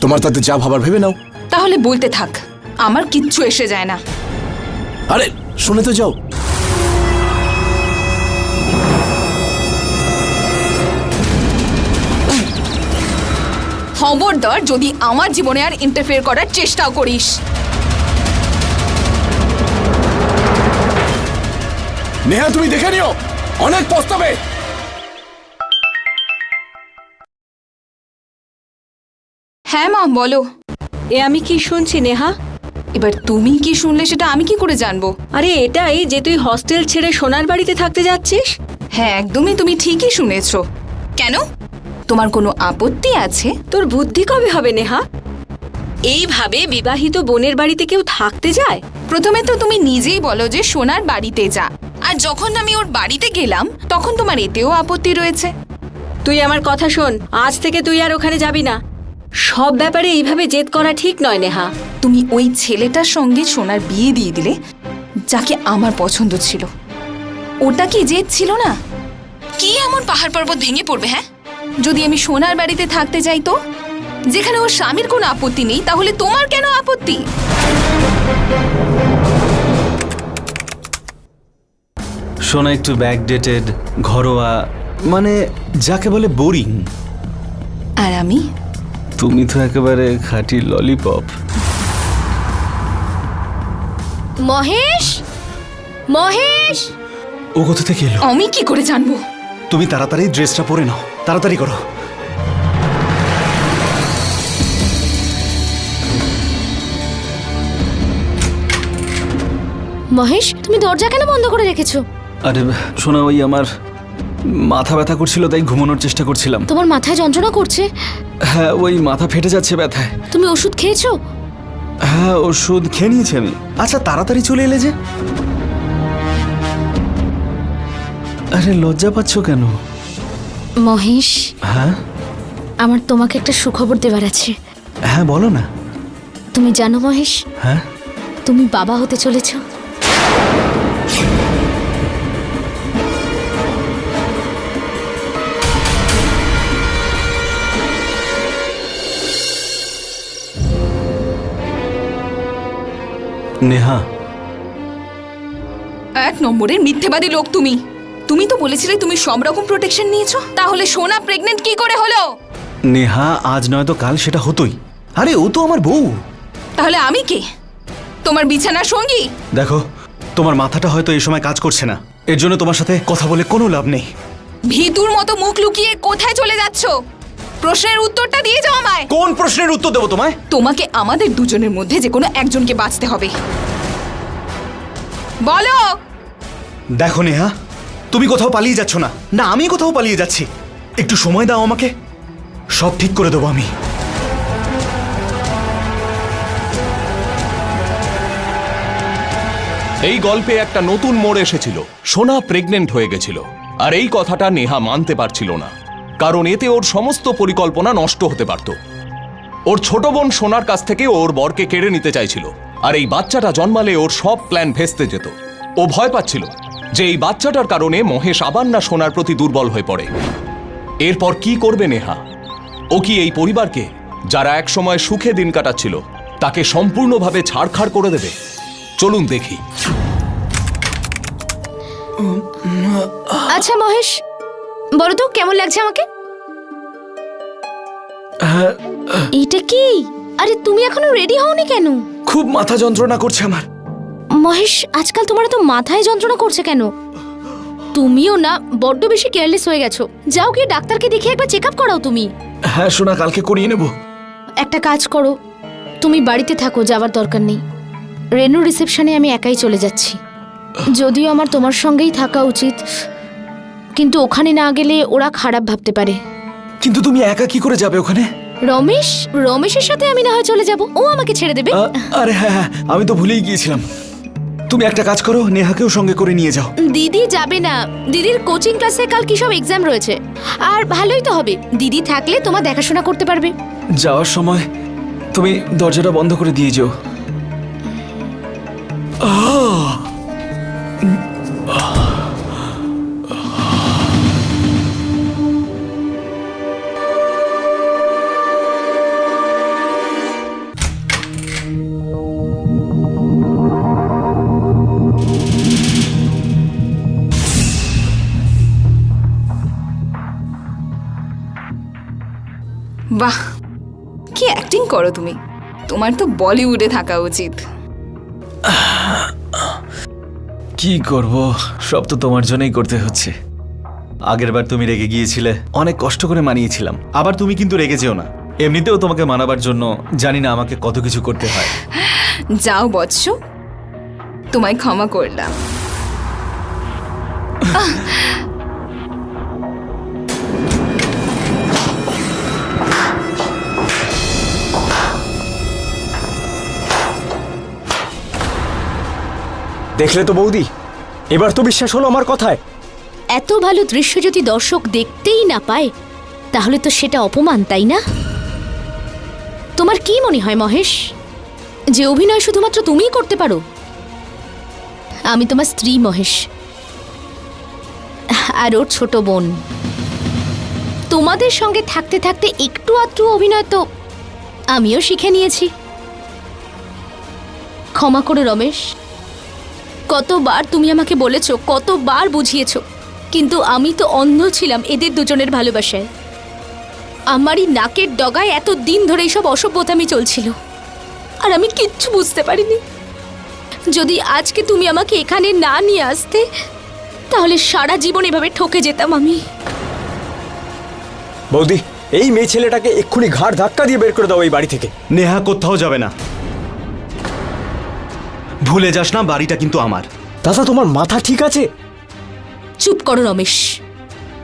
তোমার তাতে যা ভাবার ভেবে নাও। তাহলে বলতে থাক, আমার কিচ্ছু এসে যায় না। আরে শুনে তো যাও। খবরদার যদি আমার জীবনে আর ইন্টারফেয়ার করার চেষ্টাও করিস। নেহা, তুমি দেখে নিও, অনেক পস্তাবে। হ্যাঁ মা বলো। এ আমি কি শুনছি নেহা? এবার তুমি কি শুনলে সেটা আমি কি করে জানবো? আরে এটাই যে তুই হস্টেল ছেড়ে সোনার বাড়িতে থাকতে যাচ্ছিস। হ্যাঁ একদমই, তুমি ঠিকই শুনেছো। কেন, তোমার কোনো আপত্তি আছে? তোর বুদ্ধি কবে হবে নেহা? এইভাবে বিবাহিত বোনের বাড়িতে কেউ থাকতে যায়? প্রথমে তো তুমি নিজেই বলো যে সোনার বাড়িতে যা, আর যখন আমি ওর বাড়িতে গেলাম তখন তোমার এতেও আপত্তি রয়েছে। তুই আমার কথা শোন, আজ থেকে তুই আর ওখানে যাবি না। সব ব্যাপারে এইভাবে জেদ করা ঠিক নয় নেহা। তুমি ওই ছেলেটার সঙ্গে সোনার বিয়ে দিয়ে দিলে যাকে আমার পছন্দ ছিল। ওটা কি জেদ ছিল না? কি এমন পাহাড় পর্বত ভেঙে পড়বে? হ্যাঁ, যদি আমি সোনার বাড়িতে থাকতে যাই তো, যেখানে ওর স্বামীর কোনো আপত্তি নেই, তাহলে তোমার কেন আপত্তি? শোনা একটু ব্যাকডেটেড, ঘরোয়া, মানে যাকে বলে বোরিং। আর আমি? তুমি তো একেবারে খাঁটি ললিপপ। মহেশ, মহেশ, ও কোথা থেকে এলো? আমি কি করে জানবো? তুমি তাড়াতাড়ি ড্রেসটা পরে নাও, তাড়াতাড়ি করো। মহেশ, তুমি দরজা কেন বন্ধ করে রেখেছো? আরে শোনা, ওই আমার মাথা ব্যথা করছিল তাই ঘুমানোর চেষ্টা করছিলাম। তোমার মাথায় যন্ত্রণা করছে? হ্যাঁ, ওই মাথা ফেটে যাচ্ছে ব্যথায়। তুমি ওষুধ খেয়েছো? হ্যাঁ, ওষুধ খেয়ে নিয়েছি আমি। আচ্ছা, তাড়াতাড়ি চলে এলে যে? আরে লজ্জা পাচ্ছ কেন? মহেশ, হ্যাঁ আমার তোমাকে একটা সুখবর দেবার আছে। হ্যাঁ, বলো না। তুমি জানো মহেশ, হ্যাঁ, তুমি বাবা হতে চলেছো। নেহা, এক নম্বরের মিথ্যেবাদী লোক তুমি। তুমি তো বলেছিলে তুমি সব রকম প্রোটেকশন নিয়েছো, তাহলে সোনা প্রেগনেন্ট কি করে হলো? নেহা, আজ নয় তো কাল সেটা হতোই। আরে ও তো আমার বউ। তাহলে আমি কে? তোমার বিছানার সঙ্গী? দেখো, তোমার মাথাটা হয়তো এই সময় কাজ করছে না, এর জন্য তোমার সাথে কথা বলে কোনো লাভ নেই। ভিতুর মতো মুখ লুকিয়ে কোথায় চলে যাচ্ছ? প্রশ্নের উত্তরটা দিয়ে যাও আমায়। কোন প্রশ্নের উত্তর দেবো তোমায়? তোমাকে আমাদের দুজনের মধ্যে যে কোনো একজনকে বাঁচতে হবে। বলো। দেখো নেহা, তুমি কোথাও পালিয়ে যাচ্ছ না, না আমি কোথাও পালিয়ে যাচ্ছি। একটু সময় দাও আমাকে, সব ঠিক করে দেবো আমি। এই গল্পে একটা নতুন মোড় এসেছিল। সোনা প্রেগনেন্ট হয়ে গেছিল, আর এই কথাটা নেহা মানতে পারছিল না, কারণ এতে ওর সমস্ত পরিকল্পনা নষ্ট হতে পারত। ওর ছোট বোন সোনার কাছ থেকে ওর বরকে কেড়ে নিতে চাইছিল, আর এই বাচ্চাটা জন্মালে ওর সব প্ল্যান ভেস্তে যেত। ও ভয় পাচ্ছিল যে এই বাচ্চাটার কারণে মহেশ আবার না সোনার প্রতি দুর্বল হয়ে পড়ে। এরপর কি করবে নেহা? ও কি এই পরিবারকে, যারা একসময় সুখে দিন কাটাচ্ছিল, তাকে সম্পূর্ণভাবে ছাড়খাড় করে দেবে? চলুন দেখি। আচ্ছা মহেশ, বলো তো কেমন লাগছে আমাকে? এটা কি? আরে তুমি এখনো রেডি হওনি কেন? খুব মাথা যন্ত্রণা করছে আমার। মহেশ, আজকাল তোমার তো মাথায় যন্ত্রণা করছে কেন? তুমিও না বড্ড বেশি কেয়ারলেস হয়ে গেছো। যাও গিয়ে ডাক্তারকে দেখিয়ে একবার চেক আপ করাও তুমি। হ্যাঁ সোনা, কালকে করিয়ে নেব। একটা কাজ করো, তুমি বাড়িতে থাকো, যাওয়ার দরকার নেই। রেনু রিসেপশনে আমি একাই চলে যাচ্ছি। যদিও আমার তোমার সঙ্গেই থাকা উচিত, কিন্তু ওখানে না গেলে ওরা খারাপ ভাবতে পারে। কিন্তু তুমি একা কি করে যাবে ওখানে? রমেশের সাথে আমি না হয় চলে যাব, ও আমাকে ছেড়ে দেবে। আরে হ্যাঁ হ্যাঁ, আমি তো ভুলেই গিয়েছিলাম। তুমি একটা কাজ করো, নেহাকেও সঙ্গে করে নিয়ে যাও। দিদি যাবে না, দিদির কোচিং ক্লাসে কাল কি সব এক্সাম রয়েছে। আর ভালোই তো হবে, দিদি থাকলে তোমার দেখাশোনা করতে পারবে। যাওয়ার সময় তুমি দরজাটা বন্ধ করে দিয়ে যেও। বাহ, কি অ্যাক্টিং করো তুমি। তোমার তো বলিউডে থাকা উচিত। কি করব, সব তো তোমার জন্যই করতে হচ্ছে। আগেরবার তুমি রেগে গিয়েছিলে, অনেক কষ্ট করে মানিয়েছিলাম। আবার তুমি কিন্তু রেগে যেও না, এমনিতেও তোমাকে মানাবার জন্য জানি না আমাকে কত কিছু করতে হয়। যাও বৎস, তোমায় ক্ষমা করলাম। দেখলে তো বৌদি, এবার তো বিশ্বাস হলো আমার কথায়। এত ভালো দৃশ্য যদি দর্শক দেখতেই না পায়, তাহলে তো সেটা অপমান, তাই না? তোমার কি মনে হয় মহেশ, যে অভিনয় শুধুমাত্র তুমিই করতে পারো? আমি তোমার স্ত্রী মহেশ, আর ওর ছোট বোন। তোমাদের সঙ্গে থাকতে থাকতে একটু আধটু অভিনয় তো আমিও শিখে নিয়েছি। ক্ষমা করো রমেশ, কতবার তুমি আমাকে বলেছো, কতবার বুঝিয়েছো, কিন্তু আমি তো অন্ধ ছিলাম এদের দুজনের ভালোবাসায়। আমারই নাকের ডগায় এত দিন ধরে এইসব অসভ্যতামি চলছিল, আর আমি কিচ্ছু বুঝতে পারিনি। যদি আজকে তুমি আমাকে এখানে না নিয়ে আসতে, তাহলে সারা জীবন এভাবে ঠকে যেতাম আমি। বৌদি, এই মেয়ে ছেলেটাকে এক্ষুনি ঘাড় ধাক্কা দিয়ে বের করে দাও এই বাড়ি থেকে। নেহা কোথাও যাবে না, ভুলে যাস না বাড়িটা কিন্তু আমার। দাদা, তোমার মাথা ঠিক আছে? চুপ করো রমেশ,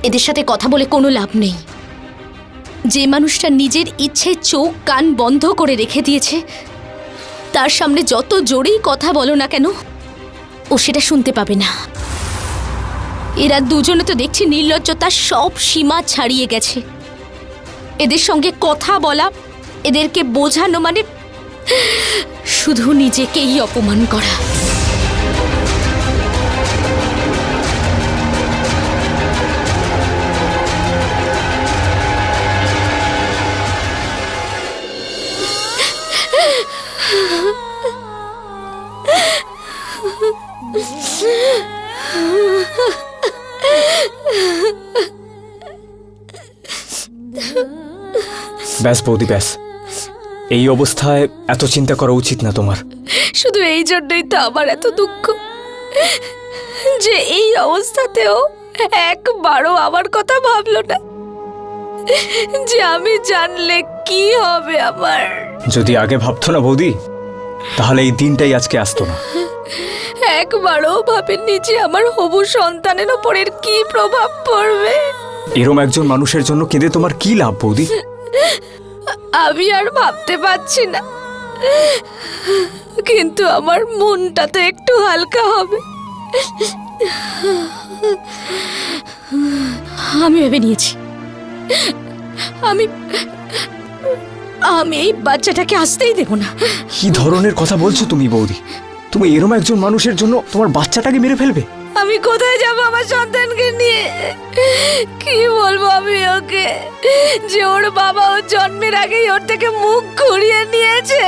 এদের সাথে কথা বলে কোনো লাভ নেই। যে মানুষটা নিজের ইচ্ছে চোখ কান বন্ধ করে রেখে দিয়েছে, তার সামনে যত জোরেই কথা বলো না কেন, ও সেটা শুনতে পাবে না। এরা দুজনে তো দেখছি নির্লজ্জতার সব সীমা ছাড়িয়ে গেছে। এদের সঙ্গে কথা বলা, এদেরকে বোঝানো মানে শুধু নিজেকেই অপমান করা। ব্যাস বৌদি ব্যাস, এই অবস্থায় এত চিন্তা করা উচিত না তোমার। শুধু এই জন্যই তো আমার এত দুঃখ যে এই অবস্থাতেও একবারও আমার কথা ভাবলো না, যে আমি জানলে কি হবে আমার। যদি আগে ভাবতো না বৌদি, তাহলে এই দিনটাই আজকে আসতো না। একবারও ভাবেননি যে আমার হবু সন্তানের ওপরের কি প্রভাব পড়বে। এরম একজন মানুষের জন্য কেঁদে তোমার কি লাভ বৌদি? আমি আর ভাবতে পারছি না, কিন্তু আমার মনটা তো একটু হালকা হবে। আমি ভেবে নিয়েছি, আমি আমি এই বাচ্চাটাকে আসতেই দেব না। কি ধরনের কথা বলছো তুমি বৌদি? তুমি এরম একজন মানুষের জন্য তোমার বাচ্চাটাকে মেরে ফেলবে? আমি কোথায় যাব আমার সন্তানকে নিয়ে? কি বলবো আমি ওকে যে ওর বাবা ওর জন্মের আগেই ওর থেকে মুখ ঘুরিয়ে নিয়েছে?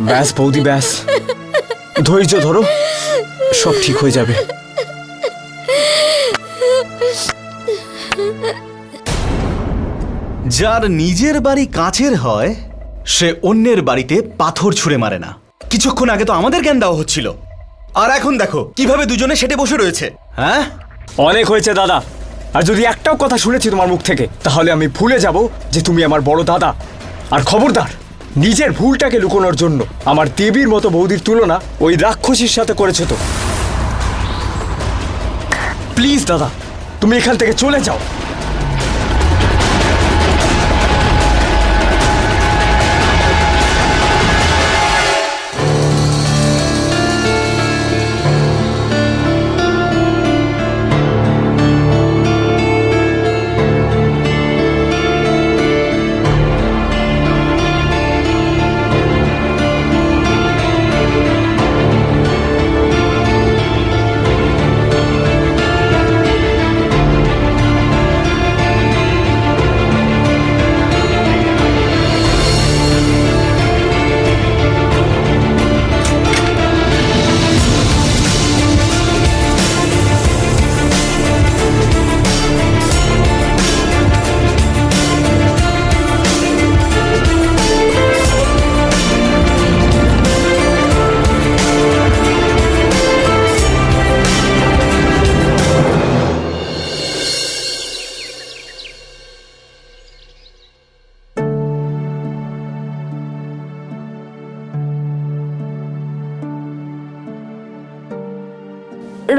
ব্যাস বৌদি ব্যাস, ধৈর্য ধরো, সব ঠিক হয়ে যাবে। যার নিজের বাড়ি কাছের হয় সে অন্যের বাড়িতে পাথর ছুঁড়ে মারে না। কিছুক্ষণ আগে তো আমাদের জ্ঞান দেওয়া হচ্ছিল, আর এখন দেখো কিভাবে দুজনে সেটে বসে রয়েছে। হ্যাঁ, অনেক হয়েছে দাদা। আর যদি একটাও কথা শুনেছি তোমার মুখ থেকে, তাহলে আমি ভুলে যাব যে তুমি আমার বড় দাদা। আর খবরদার, নিজের ভুলটাকে লুকোনোর জন্য আমার দেবীর মতো বৌদির তুলনা ওই রাক্ষসীর সাথে করেছো তো। প্লিজ দাদা, তুমি এখান থেকে চলে যাও।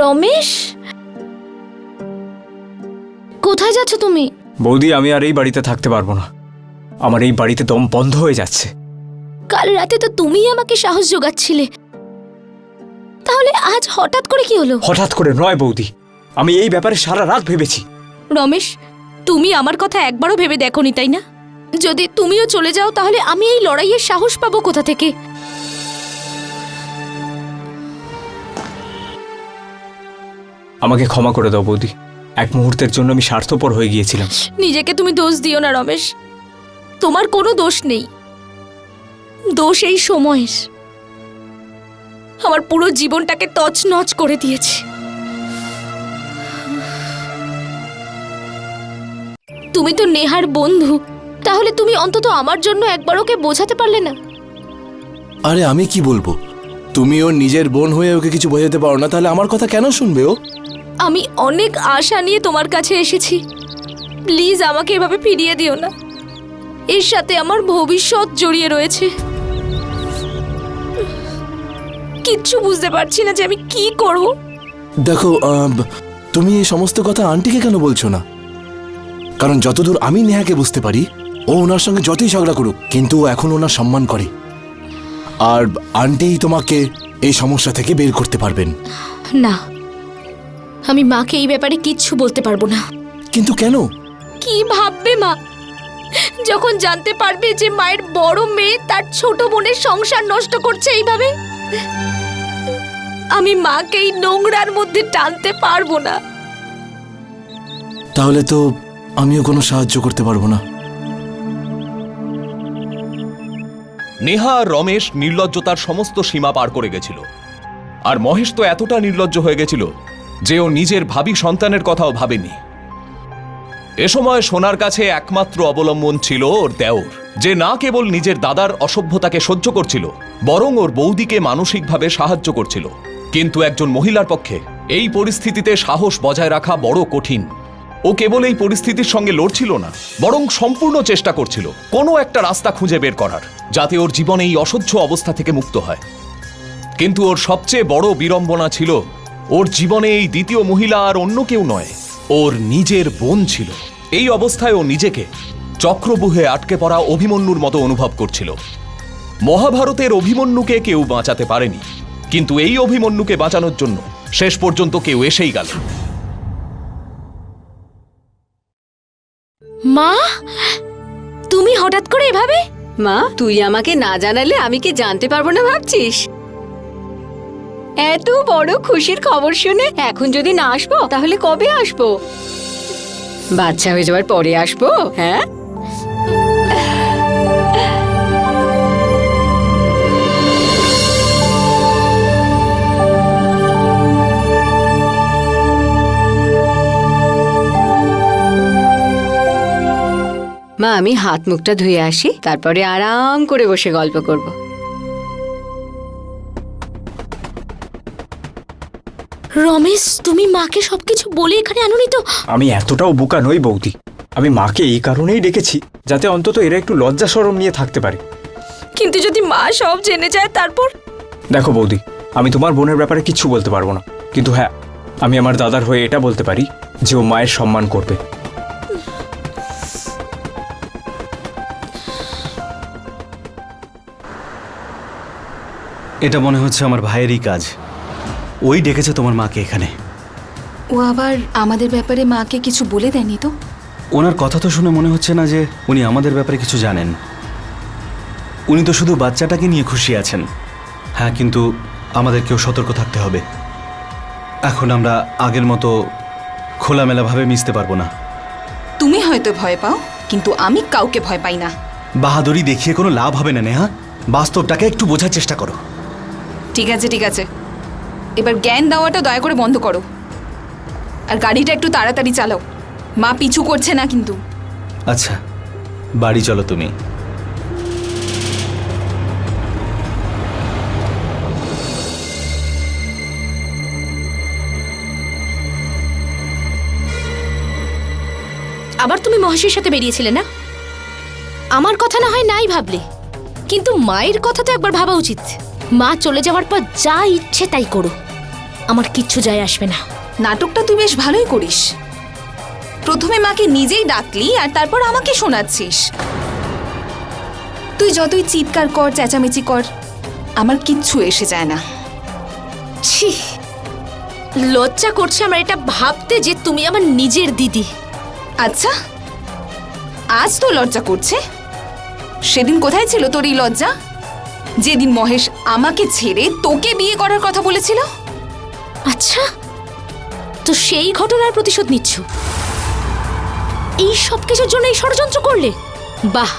রমেশ, কোথায় যাচ্ছ তুমি? বৌদি, আমি আর এই বাড়িতে থাকতে পারবো না। আমার এই বাড়িতে দম বন্ধ হয়ে যাচ্ছে। কাল রাতে তো তুমিই আমাকে সাহস জোগাচ্ছিলে, তাহলে আজ হঠাৎ করে কি হলো? হঠাৎ করে নয় বৌদি, আমি এই ব্যাপারে সারা রাত ভেবেছি। রমেশ, তুমি আমার কথা একবারও ভেবে দেখোনি, তাই না? যদি তুমিও চলে যাও তাহলে আমি এই লড়াইয়ের সাহস পাবো কোথা থেকে? আমাকে ক্ষমা করে দাও বৌদি, এক মুহূর্তের জন্য আমি স্বার্থপর হয়ে গিয়েছিলাম। নিজেকে তুমি দোষ দিও না রমেশ, তোমার কোনো দোষ নেই। দোষ এই সময়ের, আমার পুরো জীবনটাকে তছনছ করে দিয়েছে। তুমি তো নেহার বন্ধু, তাহলে তুমি অন্তত আমার জন্য একবার ওকে বোঝাতে পারলে না? আরে আমি কি বলবো, তুমি ওর নিজের বোন হয়ে ওকে কিছু বোঝাতে পারো না, তাহলে আমার কথা কেন শুনবে ও? আমি অনেক আশা নিয়ে তোমার কাছে এসেছি, প্লিজ আমাকে এভাবে ফিরিয়ে দিও না। এর সাথে আমার ভবিষ্যৎ জড়িয়ে রয়েছে। কিচ্ছু বুঝতে পারছি না যে আমি কি করব। দেখো তুমি এই সমস্ত কথা আন্টিকে কেন বলছো না? কারণ যতদূর আমি নেহাকে বুঝতে পারি, ও ওনার সঙ্গে যতই ঝগড়া করুক, কিন্তু ও এখন ওনার সম্মান করে। আর আন্টিই তোমাকে এই সমস্যা থেকে বের করতে পারবেন। না, আমি মাকে এই ব্যাপারে কিচ্ছু বলতে পারবো না। কিন্তু কেন? কি ভাববে মা যখন জানতে পারবে যে মায়ের বড় মেয়ে তার ছোট বোনের সংসার নষ্ট করছে এইভাবে? আমি মাকে এই নোংরার মধ্যে টানতে পারবো না। তাহলে তো আমিও কোনো সাহায্য করতে পারবো না। নেহা আর রমেশ নির্লজ্জতার সমস্ত সীমা পার করে গেছিল। আর মহেশ তো এতটা নির্লজ্জ হয়ে গেছিল যে ও নিজের ভাবি সন্তানের কথাও ভাবেনি। এ সময় সোনার কাছে একমাত্র অবলম্বন ছিল ওর দেওর, যে না কেবল নিজের দাদার অসভ্যতাকে সহ্য করছিল, বরং ওর বৌদিকে মানসিকভাবে সাহায্য করছিল। কিন্তু একজন মহিলার পক্ষে এই পরিস্থিতিতে সাহস বজায় রাখা বড় কঠিন। ও কেবল এই পরিস্থিতির সঙ্গে লড়ছিল না, বরং সম্পূর্ণ চেষ্টা করছিল কোনো একটা রাস্তা খুঁজে বের করার, যাতে ওর জীবনে এই অসহ্য অবস্থা থেকে মুক্ত হয়। কিন্তু ওর সবচেয়ে বড় বিড়ম্বনা ছিল, ওর জীবনে এই দ্বিতীয় মহিলা আর অন্য কেউ নয়, ওর নিজের বোন ছিল। এই অবস্থায় ও নিজেকে চক্রবুহে আটকে পড়া অভিমন্যুর মতো অনুভব করছিল। মহাভারতের অভিমন্যুকে কেউ বাঁচাতে পারেনি, কিন্তু এই অভিমন্যুকে বাঁচানোর জন্য শেষ পর্যন্ত কেউ এসেই গেল। মা, তুমি হঠাৎ করে এভাবে? মা, তুই আমাকে না জানালে আমি কি জানতে পারবো না ভাবছিস? এত বড় খুশির খবর শুনে এখন যদি না আসবো তাহলে কবে আসবো? বাচ্চা হয়ে যাওয়ার পরে আসবো? হ্যাঁ, মা আমি হাত মুখটা ধুয়ে আসি, তারপরে আরাম করে বসে গল্প করব। রমেশ, তুমি মাকে সবকিছু বলে এখানে আনোনি তো? আমি এতটাও বোকা নই বৌদি। আমি মাকে এই কারণেই ডেকেছি যাতে অন্তত এরা একটু লজ্জা শরম নিয়ে থাকতে পারে। কিন্তু যদি মা সব জেনে যায় তারপর? দেখো বৌদি, আমি তোমার বোনের ব্যাপারে কিচ্ছু বলতে পারবো না, কিন্তু হ্যাঁ, আমি আমার দাদার হয়ে এটা বলতে পারি যে ও মায়ের সম্মান করবে। এটা মনে হচ্ছে আমার ভাইয়েরই কাজ। ওই ডেকেছে তোমার মাকে এখানে। ও আবার আমাদের ব্যাপারে মাকে কিছু বলে দেয়নি তো? ওনার কথা তো শুনে মনে হচ্ছে না যে উনি আমাদের ব্যাপারে কিছু জানেন। উনি তো শুধু বাচ্চাটাকে নিয়ে খুশি আছেন। হ্যাঁ, কিন্তু আমাদেরকেও সতর্ক থাকতে হবে। এখন আমরা আগের মতো খোলামেলাভাবে মিশতে পারবো না। তুমি হয়তো ভয় পাও, কিন্তু আমি কাউকে ভয় পাই না। বাহাদুরি দেখিয়ে কোনো লাভ হবে না নেহা, বাস্তবটাকে একটু বোঝার চেষ্টা করো। ঠিক আছে ঠিক আছে, এবার জ্ঞান দেওয়াটা দয়া করে বন্ধ করো, আর গাড়িটা একটু তাড়াতাড়ি চালাও। মা পিছু করছে না কিন্তু। আচ্ছা, বাড়ি চলো তুমি। আবার তুমি মহেশের সাথে বেরিয়েছিলে না? আমার কথা না হয় নাই ভাবলে, কিন্তু মায়ের কথা তো একবার ভাবা উচিত। মা চলে যাওয়ার পর যা ইচ্ছে তাই করো, আমার কিচ্ছু যায় আসবে না। নাটকটা তুই বেশ ভালোই করিস। প্রথমে মাকে নিজেই ডাকলি আর তারপর আমাকে শোনাচ্ছিস। তুই যতই চিৎকার কর, চেঁচামেচি কর, আমার কিচ্ছু এসে যায় না। ছি, লজ্জা করছে আমার এটা ভাবতে যে তুমি আমার নিজের দিদি। আচ্ছা, আজ তো লজ্জা করছে। সেদিন কোথায় ছিল তোর এই লজ্জা, যেদিন মহেশ আমাকে ছেড়ে তোকে বিয়ে করার কথা বলেছিল? আচ্ছা, তো সেই ঘটনার প্রতিশোধ নিচ্ছ? এই সব কিছুর জন্য এই ষড়যন্ত্র করলে? বাহ,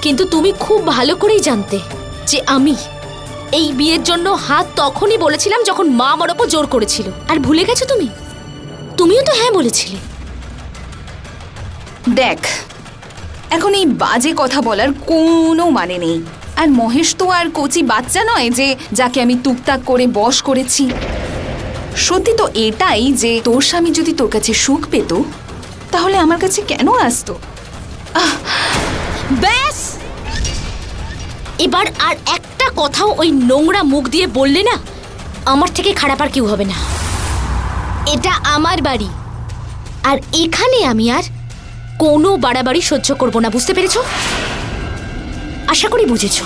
কিন্তু তুমি খুব ভালো করেই জানতে যে আমি এই বিয়ের জন্য হাত তখনই বলেছিলাম যখন মা আমার ওপর জোর করেছিল। আর ভুলে গেছো তুমি? তুমিও তো হ্যাঁ বলেছিলে। দেখ, এখন এই বাজে কথা বলার কোনো মানে নেই। আর মহেশ তো আর কচি বাচ্চা নয় যে যাকে আমি টুকটাক করে বশ করেছি। সত্যি তো এটাই যে তোর স্বামী যদি তোর কাছে সুখ পেত, তাহলে আমার কাছে কেন আসতো? ব্যাস, এবার আর একটা কথাও ওই নোংরা মুখ দিয়ে বললে না, আমার থেকে খারাপ আর কেউ হবে না। এটা আমার বাড়ি, আর এখানে আমি আর কোনো বাড়াবাড়ি সহ্য করব না, বুঝতে পেরেছো? আশা করি বুঝেছো।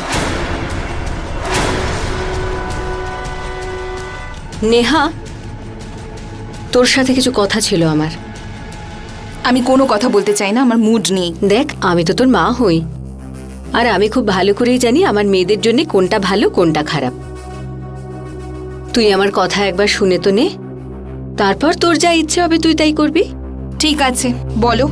নেহা, তোর সাথে কিছু কথা ছিল আমার। আমি কোনো কথা বলতে চাই না, আমার মুড নেই। দেখ, আমি তো তোর মা হই, আর আমি খুব ভালো করেই জানি আমার মেয়েদের জন্য কোনটা ভালো কোনটা খারাপ। তুই আমার কথা একবার শুনে তো নে, তারপর তোর যা ইচ্ছে হবে তুই তাই করবি। ঠিক আছে, বলো।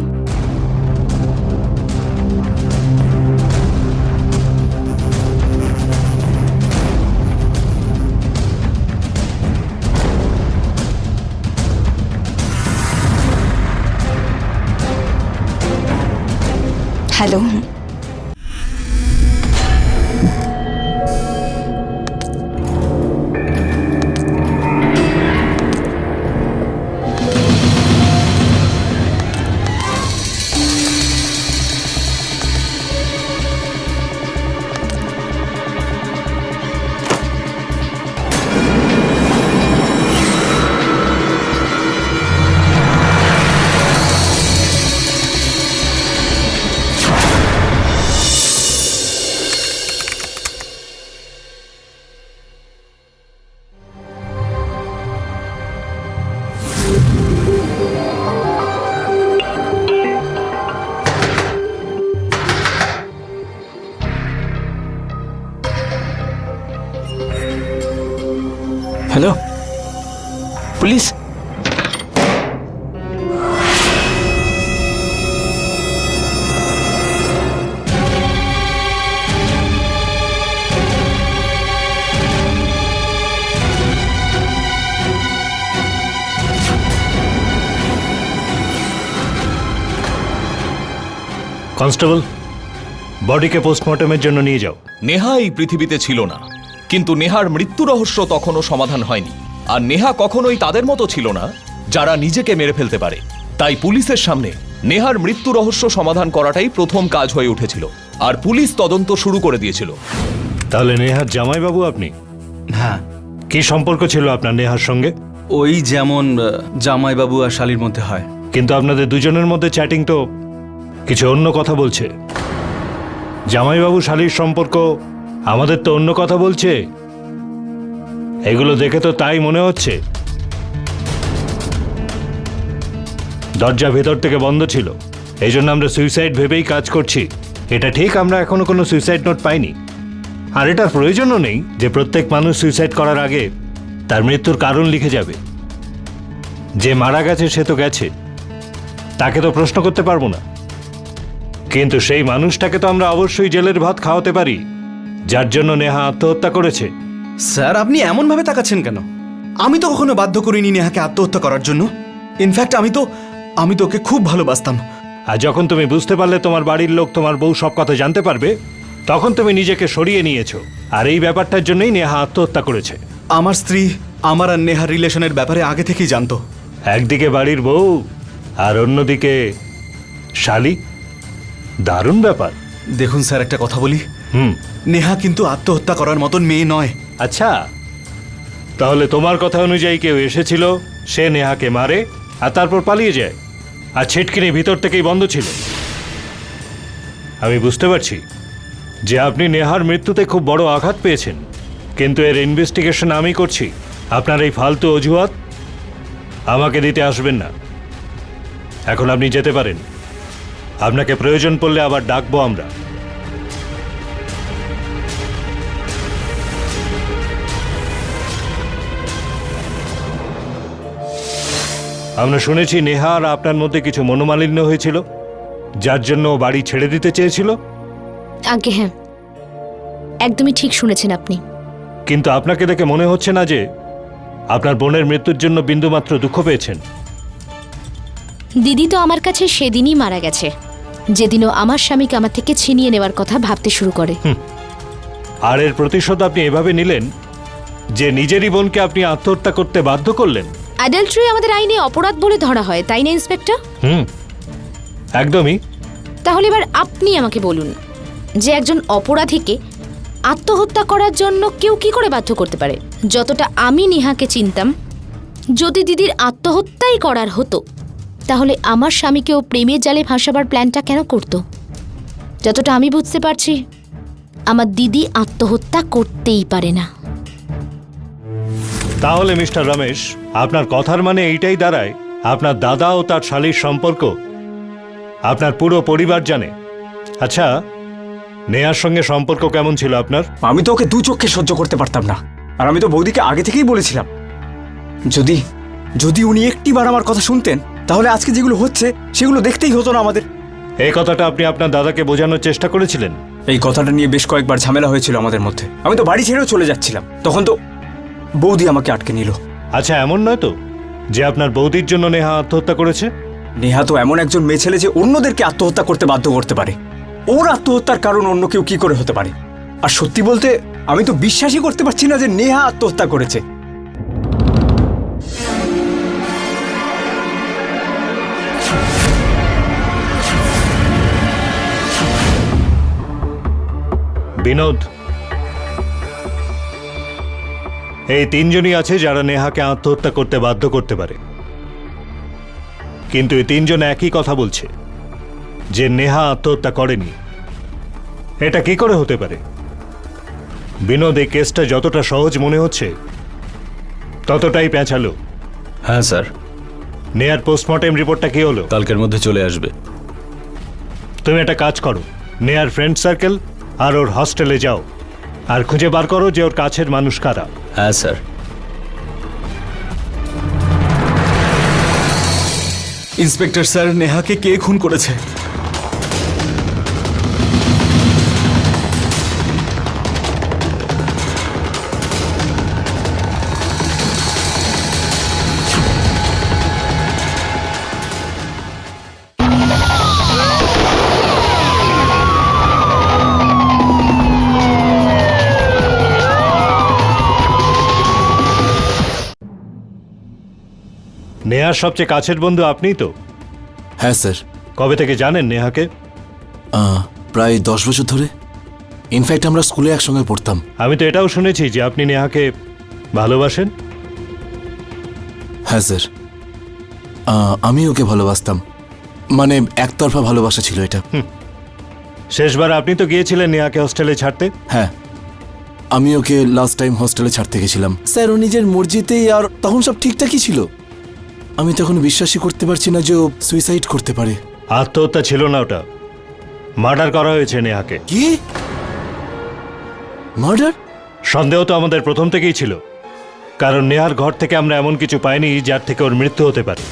হ্যালো। Hello, police. কনস্টেবল, বডিকে পোস্টমর্টমের জন্য নিয়ে যাও। নেহা এই পৃথিবীতে ছিল না, কিন্তু নেহার মৃত্যু রহস্য তখনও সমাধান হয়নি। আর নেহা কখনোই তাদের মতো ছিল না যারা নিজেকে মেরে ফেলতে পারে। তাই পুলিশের সামনে নেহার মৃত্যু রহস্য সমাধান করাটাই প্রথম কাজ হয়ে উঠেছিল, আর পুলিশ তদন্ত শুরু করে দিয়েছিল। তাহলে নেহার জামাইবাবু আপনি? হ্যাঁ। কি সম্পর্ক ছিল আপনার নেহার সঙ্গে? ওই যেমন জামাইবাবু আর শালির মধ্যে হয়। কিন্তু আপনাদের দুজনের মধ্যে চ্যাটিং তো কিছু অন্য কথা বলছে। জামাইবাবু শালির সম্পর্ক আমাদের তো অন্য কথা বলছে। এগুলো দেখে তো তাই মনে হচ্ছে। দরজা ভেতর থেকে বন্ধ ছিল, এই জন্য আমরা সুইসাইড ভেবেই কাজ করছি। এটা ঠিক, আমরা এখনো কোনো সুইসাইড নোট পাইনি। আর এটার প্রয়োজনও নেই যে প্রত্যেক মানুষ সুইসাইড করার আগে তার মৃত্যুর কারণ লিখে যাবে। যে মারা গেছে সে তো গেছে, তাকে তো প্রশ্ন করতে পারবো না। কিন্তু সেই মানুষটাকে তো আমরা অবশ্যই জেলের ভাত খাওয়াতে পারি, যার জন্য নেহা আত্মহত্যা করেছে। স্যার, আপনি এমন ভাবে তাকাচ্ছেন কেন? আমি তো কখনো বাধ্য করিনি নেহাকে আত্মহত্যা করার জন্য। ইনফ্যাক্ট আমি তো ওকে খুব ভালোবাসতাম। আর যখন তুমি বুঝতে পারলে তোমার বাড়ির লোক তোমার বউ সব কথা জানতে পারবে, তখন তুমি নিজেকে সরিয়ে নিয়েছো। আর এই ব্যাপারটার জন্যই নেহা আত্মহত্যা করেছে। আমার স্ত্রী আমার আর নেহার রিলেশনের ব্যাপারে আগে থেকেই জানতো। একদিকে বাড়ির বউ আর অন্যদিকে শালি, দারুণ ব্যাপার। দেখুন স্যার, একটা কথা বলি, হুম। নেহা কিন্তু আত্মহত্যা করার মতন মেয়ে নয়। আচ্ছা, তাহলে তোমার কথা অনুযায়ী কেউ এসেছিল, সে নেহাকে মারে আর তারপর পালিয়ে যায়, আর ছিটকিনি ভিতর থেকেই বন্ধ ছিল। আমি বুঝতে পারছি যে আপনি নেহার মৃত্যুতে খুব বড় আঘাত পেয়েছেন, কিন্তু এর ইনভেস্টিগেশন আমি করছি। আপনার এই ফালতু অজুহাত আমাকে দিতে আসবেন না। এখন আপনি যেতে পারেন। আপনাকে প্রয়োজন পড়লে আবার ডাকবো আমরা। আমরা শুনেছি নেহা আর আপনার মধ্যে কিছু মনোমালিন্য হয়েছিল, যার জন্য ও বাড়ি ছেড়ে দিতে চেয়েছিল। আগে হ্যাঁ, একদমই ঠিক শুনেছেন আপনি। কিন্তু আপনাকে দেখে মনে হচ্ছে না যে আপনার বোনের মৃত্যুর জন্য বিন্দুমাত্র দুঃখ পেয়েছেন। দিদি তো আমার কাছে সেদিনই মারা গেছে, যেদিনও আমার স্বামীকে আমার থেকে ছিনিয়ে নেওয়ার কথা ভাবতে শুরু করে। আর এর প্রতিশোধ আপনি এভাবে নিলেন যে নিজেরই বোনকে আপনি আত্মহত্যা করতে বাধ্য করলেন। অ্যাডাল্টারি আমাদের আইনে অপরাধ বলে ধরা হয়, তাই না ইন্সপেক্টর? একদমই। তাহলে এবার আপনি আমাকে বলুন যে একজন অপরাধীকে আত্মহত্যা করার জন্য কেউ কি করে বাধ্য করতে পারে? যতটা আমি নেহাকে চিনতাম, যদি দিদির আত্মহত্যাই করার হতো তাহলে আমার স্বামীকেও প্রেমের জালে ভাসাবার প্ল্যানটা কেন করতো? যতটা আমি বুঝতে পারছি, আমার দিদি আত্মহত্যা করতেই পারে না। তাহলে মিস্টার রমেশ, আপনার কথার মানে এইটাই দাঁড়ায় আপনার দাদা ও তার শালীর সম্পর্ক আপনার পুরো পরিবার জানে। আচ্ছা, নেহার সঙ্গে সম্পর্ক কেমন ছিল আপনার? আমি তো ওকে দু চোখে সহ্য করতে পারতাম না, আর আমি তো বৌদিকে আগে থেকেই বলেছিলাম যদি যদি উনি একটিবার আমার কথা শুনতেন তাহলে আজকে যেগুলো হচ্ছে সেগুলো দেখতেই হতো না আমাদের। এই কথাটা আপনি আপনার দাদাকে বোঝানোর চেষ্টা করেছিলেন? এই কথাটা নিয়ে বেশ কয়েকবার ঝামেলা হয়েছিল আমাদের মধ্যে। আমি তো বাড়ি ছেড়েও চলে যাচ্ছিলাম, তখন তো বৌদি আমাকে আটকে নিল। আচ্ছা, এমন নয় তো যে আপনার বৌদির জন্য নেহা আত্মহত্যা করেছে? নেহা তো এমন একজন মেয়ে ছেলে যে অন্যদেরকে আত্মহত্যা করতে বাধ্য করতে পারে। ওর আত্মহত্যার কারণ অন্য কেউ কি করে হতে পারে? আর সত্যি বলতে আমি তো বিশ্বাসই করতে পারছি না যে নেহা আত্মহত্যা করেছে। বিনোদ, এই তিনজনই আছে যারা নেহাকে আত্মহত্যা করতে বাধ্য করতে পারে, কিন্তু এই তিনজন একই কথা বলছে যে নেহা আত্মহত্যা করেনি। এটা কি করে হতে পারে? বিনোদ, এই কেসটা যতটা সহজ মনে হচ্ছে ততটাই পেঁচালো। হ্যাঁ স্যার, নেহার পোস্টমর্টেম রিপোর্টটা কি হলো? কালকের মধ্যে চলে আসবে। তুমি একটা কাজ করো, নেহার ফ্রেন্ড সার্কেল আর ওর হস্টেলে যাও আর খুঁজে বার করো যে ওর কাছের মানুষ কারা। হ্যাঁ স্যার। ইন্সপেক্টর স্যার, নেহাকে কে খুন করেছে? নেহার সবচেয়ে কাছের বন্ধু আপনিই তো? হ্যাঁ স্যার। কবে থেকে জানেন নেহাকে? প্রায় 10 বছর ধরে। ইনফ্যাক্ট আমরা স্কুলে একসঙ্গে পড়তাম। আমি তো এটাও শুনেছি যে আপনি নেহাকে ভালোবাসেন। হ্যাঁ স্যার, আমি ওকে ভালোবাসতাম। মানে একতরফা ভালোবাসা ছিল এটা। শেষবার আপনি তো গিয়েছিলেন নেহাকে হস্টেলে ছাড়তে। হ্যাঁ, আমি ওকে লাস্ট টাইম হস্টেলে ছাড়তে গেছিলাম স্যার, ও নিজের মর্জিতেই। আর তখন সব ঠিকঠাকই ছিল। আমি তখন বিশ্বাসই করতে পারছি না যে ও সুইসাইড করতে পারে। আত্মহত্যা ছিল না, ওটা মার্ডার করা হয়েছে নেহাকে। কি? মার্ডার? সন্দেহ তো আমাদের প্রথম থেকেই ছিল, কারণ নেহার ঘর থেকে আমরা এমন কিছু পাইনি যার থেকে ওর মৃত্যু হতে পারে।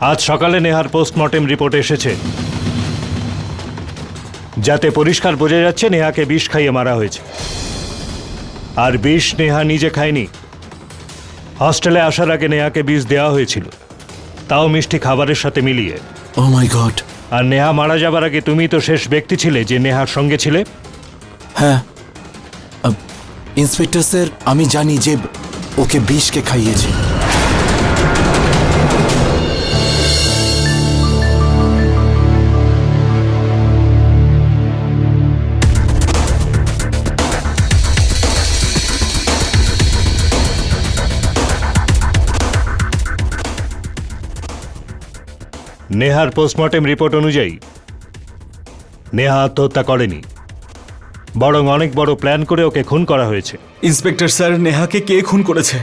আজ সকালে নেহার পোস্টমর্টেম রিপোর্ট এসেছে, যাতে পরিষ্কার বোঝা যাচ্ছে নেহাকে বিষ খাইয়ে মারা হয়েছে। আর বিষ নেহা নিজে খায়নি, হস্টেলে আসার আগে নেহাকে বিষ দেওয়া হয়েছিল, তাও মিষ্টি খাবারের সাথে মিলিয়ে। ও মাই গড! আর নেহা মারা যাবার আগে তুমি তো শেষ ব্যক্তি ছিলে যে নেহার সঙ্গে ছিলে। হ্যাঁ ইন্সপেক্টর স্যার, আমি জানি যে ওকে বিষকে খাইয়েছে। নেহার পোস্টমর্টেম রিপোর্ট অনুযায়ী নেহা আত্মহত্যা করেনি, বরং অনেক বড় প্ল্যান করে ওকে খুন করা হয়েছে। ইন্সপেক্টর স্যার, নেহাকে কে খুন করেছে?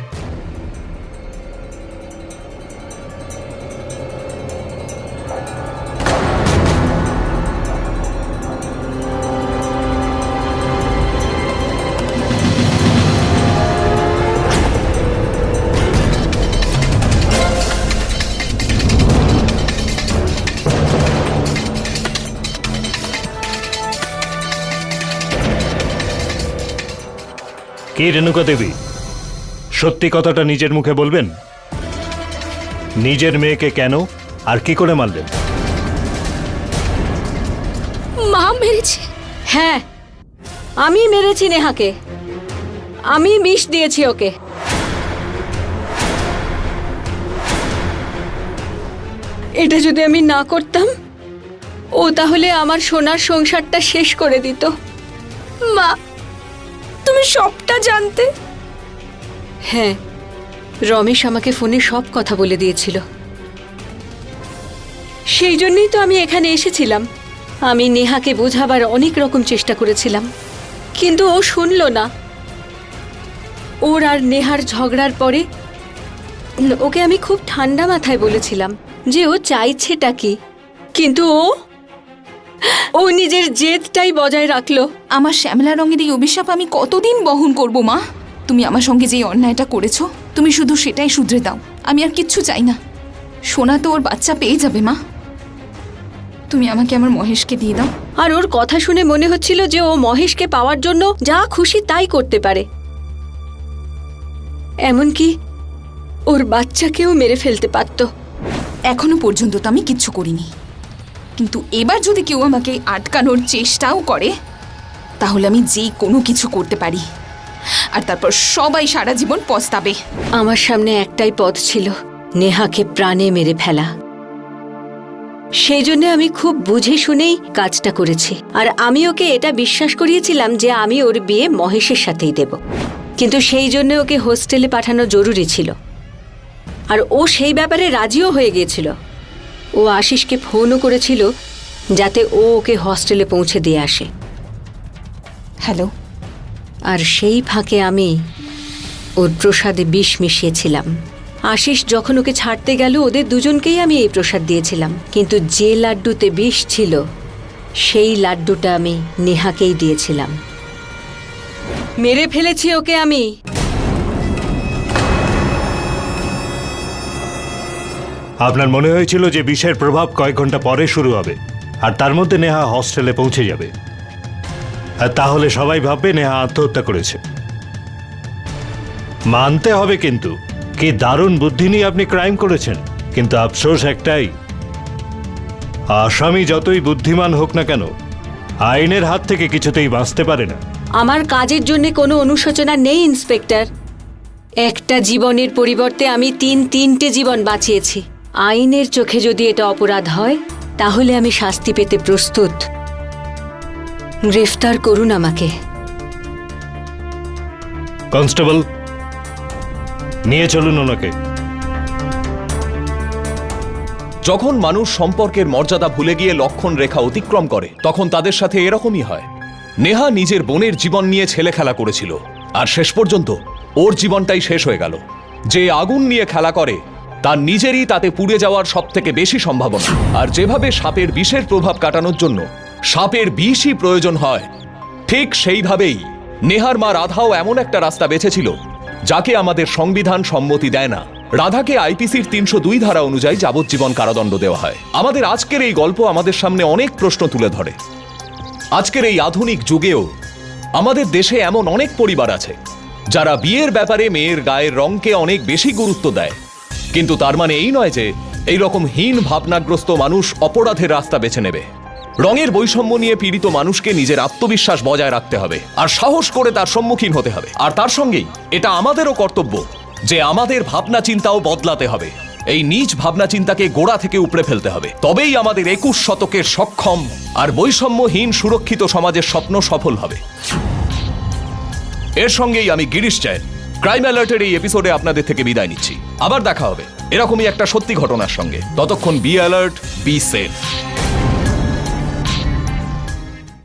কি রেণুকা দেবী, সত্যি কথাটা নিজের মুখে বলবেন? নিজের মেয়েকে কেন আর কি করে মারলেন? মা মেরেছে। হ্যাঁ, আমি মেরেছি নেহাকে, আমি বিষ দিয়েছি ওকে। এটা যদি আমি না করতাম, ও তাহলে আমার সোনার সংসারটা শেষ করে দিত। মা, তুমি সবটা জানতে? হ্যাঁ, রমেশ আমাকে ফোনে সব কথা বলে দিয়েছিল। সেই জন্যই তো আমি এখানে এসেছিলাম। আমি নেহাকে বোঝাবার অনেক রকম চেষ্টা করেছিলাম, কিন্তু ও শুনল না। ওর আর নেহার ঝগড়ার পরে ওকে আমি খুব ঠান্ডা মাথায় বলেছিলাম যে ও চাইছেটা কি, কিন্তু ও নিজের জেদটাই বজায় রাখলো। আমার শ্যামলা রঙের এই অভিশাপ আমি কতদিন বহন করব মা? তুমি আমার সঙ্গে যে অন্যায়টা করেছো, তুমি শুধু সেটাই শুধরে দাও। আমি আর কিচ্ছু চাই না। সোনা তো ওর বাচ্চা পেয়ে যাবে মা। তুমি আমাকে আমার মহেশকে দিয়ে দাও। আর ওর কথা শুনে মনে হচ্ছিল যে ও মহেশকে পাওয়ার জন্য যা খুশি তাই করতে পারে, এমনকি ওর বাচ্চাকেও মেরে ফেলতে পারত। এখনো পর্যন্ত তো আমি কিচ্ছু করিনি, কিন্তু এবার যদি কেউ আমাকে আটকানোর চেষ্টাও করে, তাহলে আমি যে কোনো কিছু করতে পারি, আর তারপর সবাই সারা জীবন পস্তাবে। আমার সামনে একটাই পথ ছিল, নেহাকে প্রাণে মেরে ফেলা। সেই জন্য আমি খুব বুঝে শুনেই কাজটা করেছি। আর আমি ওকে এটা বিশ্বাস করিয়েছিলাম যে আমি ওর বিয়ে মহেশের সাথেই দেব, কিন্তু সেই জন্য ওকে হোস্টেলে পাঠানো জরুরি ছিল। আর ও সেই ব্যাপারে রাজিও হয়ে গিয়েছিল। ও আশিসকে ফোনও করেছিল যাতে ও ওকে হস্টেলে পৌঁছে দিয়ে আসে। হ্যালো। আর সেই ফাঁকে আমি ওর প্রসাদে বিষ মিশিয়েছিলাম। আশিস যখন ওকে ছাড়তে গেল, ওদের দুজনকেই আমি এই প্রসাদ দিয়েছিলাম, কিন্তু যে লাড্ডুতে বিষ ছিল সেই লাড্ডুটা আমি নেহাকেই দিয়েছিলাম। মেরে ফেলেছি ওকে আমি। আপনার মনে হয়েছিল যে বিষের প্রভাব কয়েক ঘন্টা পরে শুরু হবে, আর তার মধ্যে নেহা হস্টেলে পৌঁছে যাবে, আর তাহলে সবাই ভাববে নেহা আত্মহত্যা করেছে। মানতে হবে কিন্তু, কি দারুণ বুদ্ধি নিয়ে আপনি ক্রাইম করেছেন। কিন্তু আফসোস একটাই, আসামি যতই বুদ্ধিমান হোক না কেন, আইনের হাত থেকে কিছুতেই বাঁচতে পারে না। আমার কাজের জন্য কোনো অনুশোচনা নেই ইন্সপেক্টর। একটা জীবনের পরিবর্তে আমি তিনটে জীবন বাঁচিয়েছি। আইনের চোখে যদি এটা অপরাধ হয়, তাহলে আমি শাস্তি পেতে প্রস্তুত। গ্রেফতার করুন আমাকে। কনস্টেবল, নিয়ে চলুন ওনাকে। যখন মানুষ সম্পর্কের মর্যাদা ভুলে গিয়ে লক্ষণ রেখা অতিক্রম করে, তখন তাদের সাথে এরকমই হয়। নেহা নিজের বোনের জীবন নিয়ে ছেলে খেলা করেছিল, আর শেষ পর্যন্ত ওর জীবনটাই শেষ হয়ে গেল। যে আগুন নিয়ে খেলা করে তার নিজেরই তাতে পুড়ে যাওয়ার সবথেকে বেশি সম্ভাবনা। আর যেভাবে সাপের বিষের প্রভাব কাটানোর জন্য সাপের বিষই প্রয়োজন হয়, ঠিক সেইভাবেই নেহার মা রাধাও এমন একটা রাস্তা বেছেছিল যাকে আমাদের সংবিধান সম্মতি দেয় না। রাধাকে আইপিসির ৩০২ ধারা অনুযায়ী যাবজ্জীবন কারাদণ্ড দেওয়া হয়। আমাদের আজকের এই গল্প আমাদের সামনে অনেক প্রশ্ন তুলে ধরে। আজকের এই আধুনিক যুগেও আমাদের দেশে এমন অনেক পরিবার আছে যারা বিয়ের ব্যাপারে মেয়ের গায়ের রঙকে অনেক বেশি গুরুত্ব দেয়, কিন্তু তার মানে এই নয় যে এই রকম হীন ভাবনাগ্রস্ত মানুষ অপরাধের রাস্তা বেছে নেবে। রঙের বৈষম্য নিয়ে পীড়িত মানুষকে নিজের আত্মবিশ্বাস বজায় রাখতে হবে, আর সাহস করে তার সম্মুখীন হতে হবে। আর তার সঙ্গেই এটা আমাদেরও কর্তব্য যে আমাদের ভাবনা চিন্তাও বদলাতে হবে। এই নীচ ভাবনা চিন্তাকে গোড়া থেকে উপড়ে ফেলতে হবে। তবেই আমাদের ২১ শতকের সক্ষম আর বৈষম্যহীন সুরক্ষিত সমাজের স্বপ্ন সফল হবে। এর সঙ্গেই আমি গিরিশ জৈন ক্রাইম অ্যালার্টের এই এপিসোডে আপনাদের থেকে বিদায় নিচ্ছি। আবার দেখা হবে এরকমই একটা সত্যি ঘটনার সঙ্গে। ততক্ষণ বি অ্যালার্ট, বি সেফ।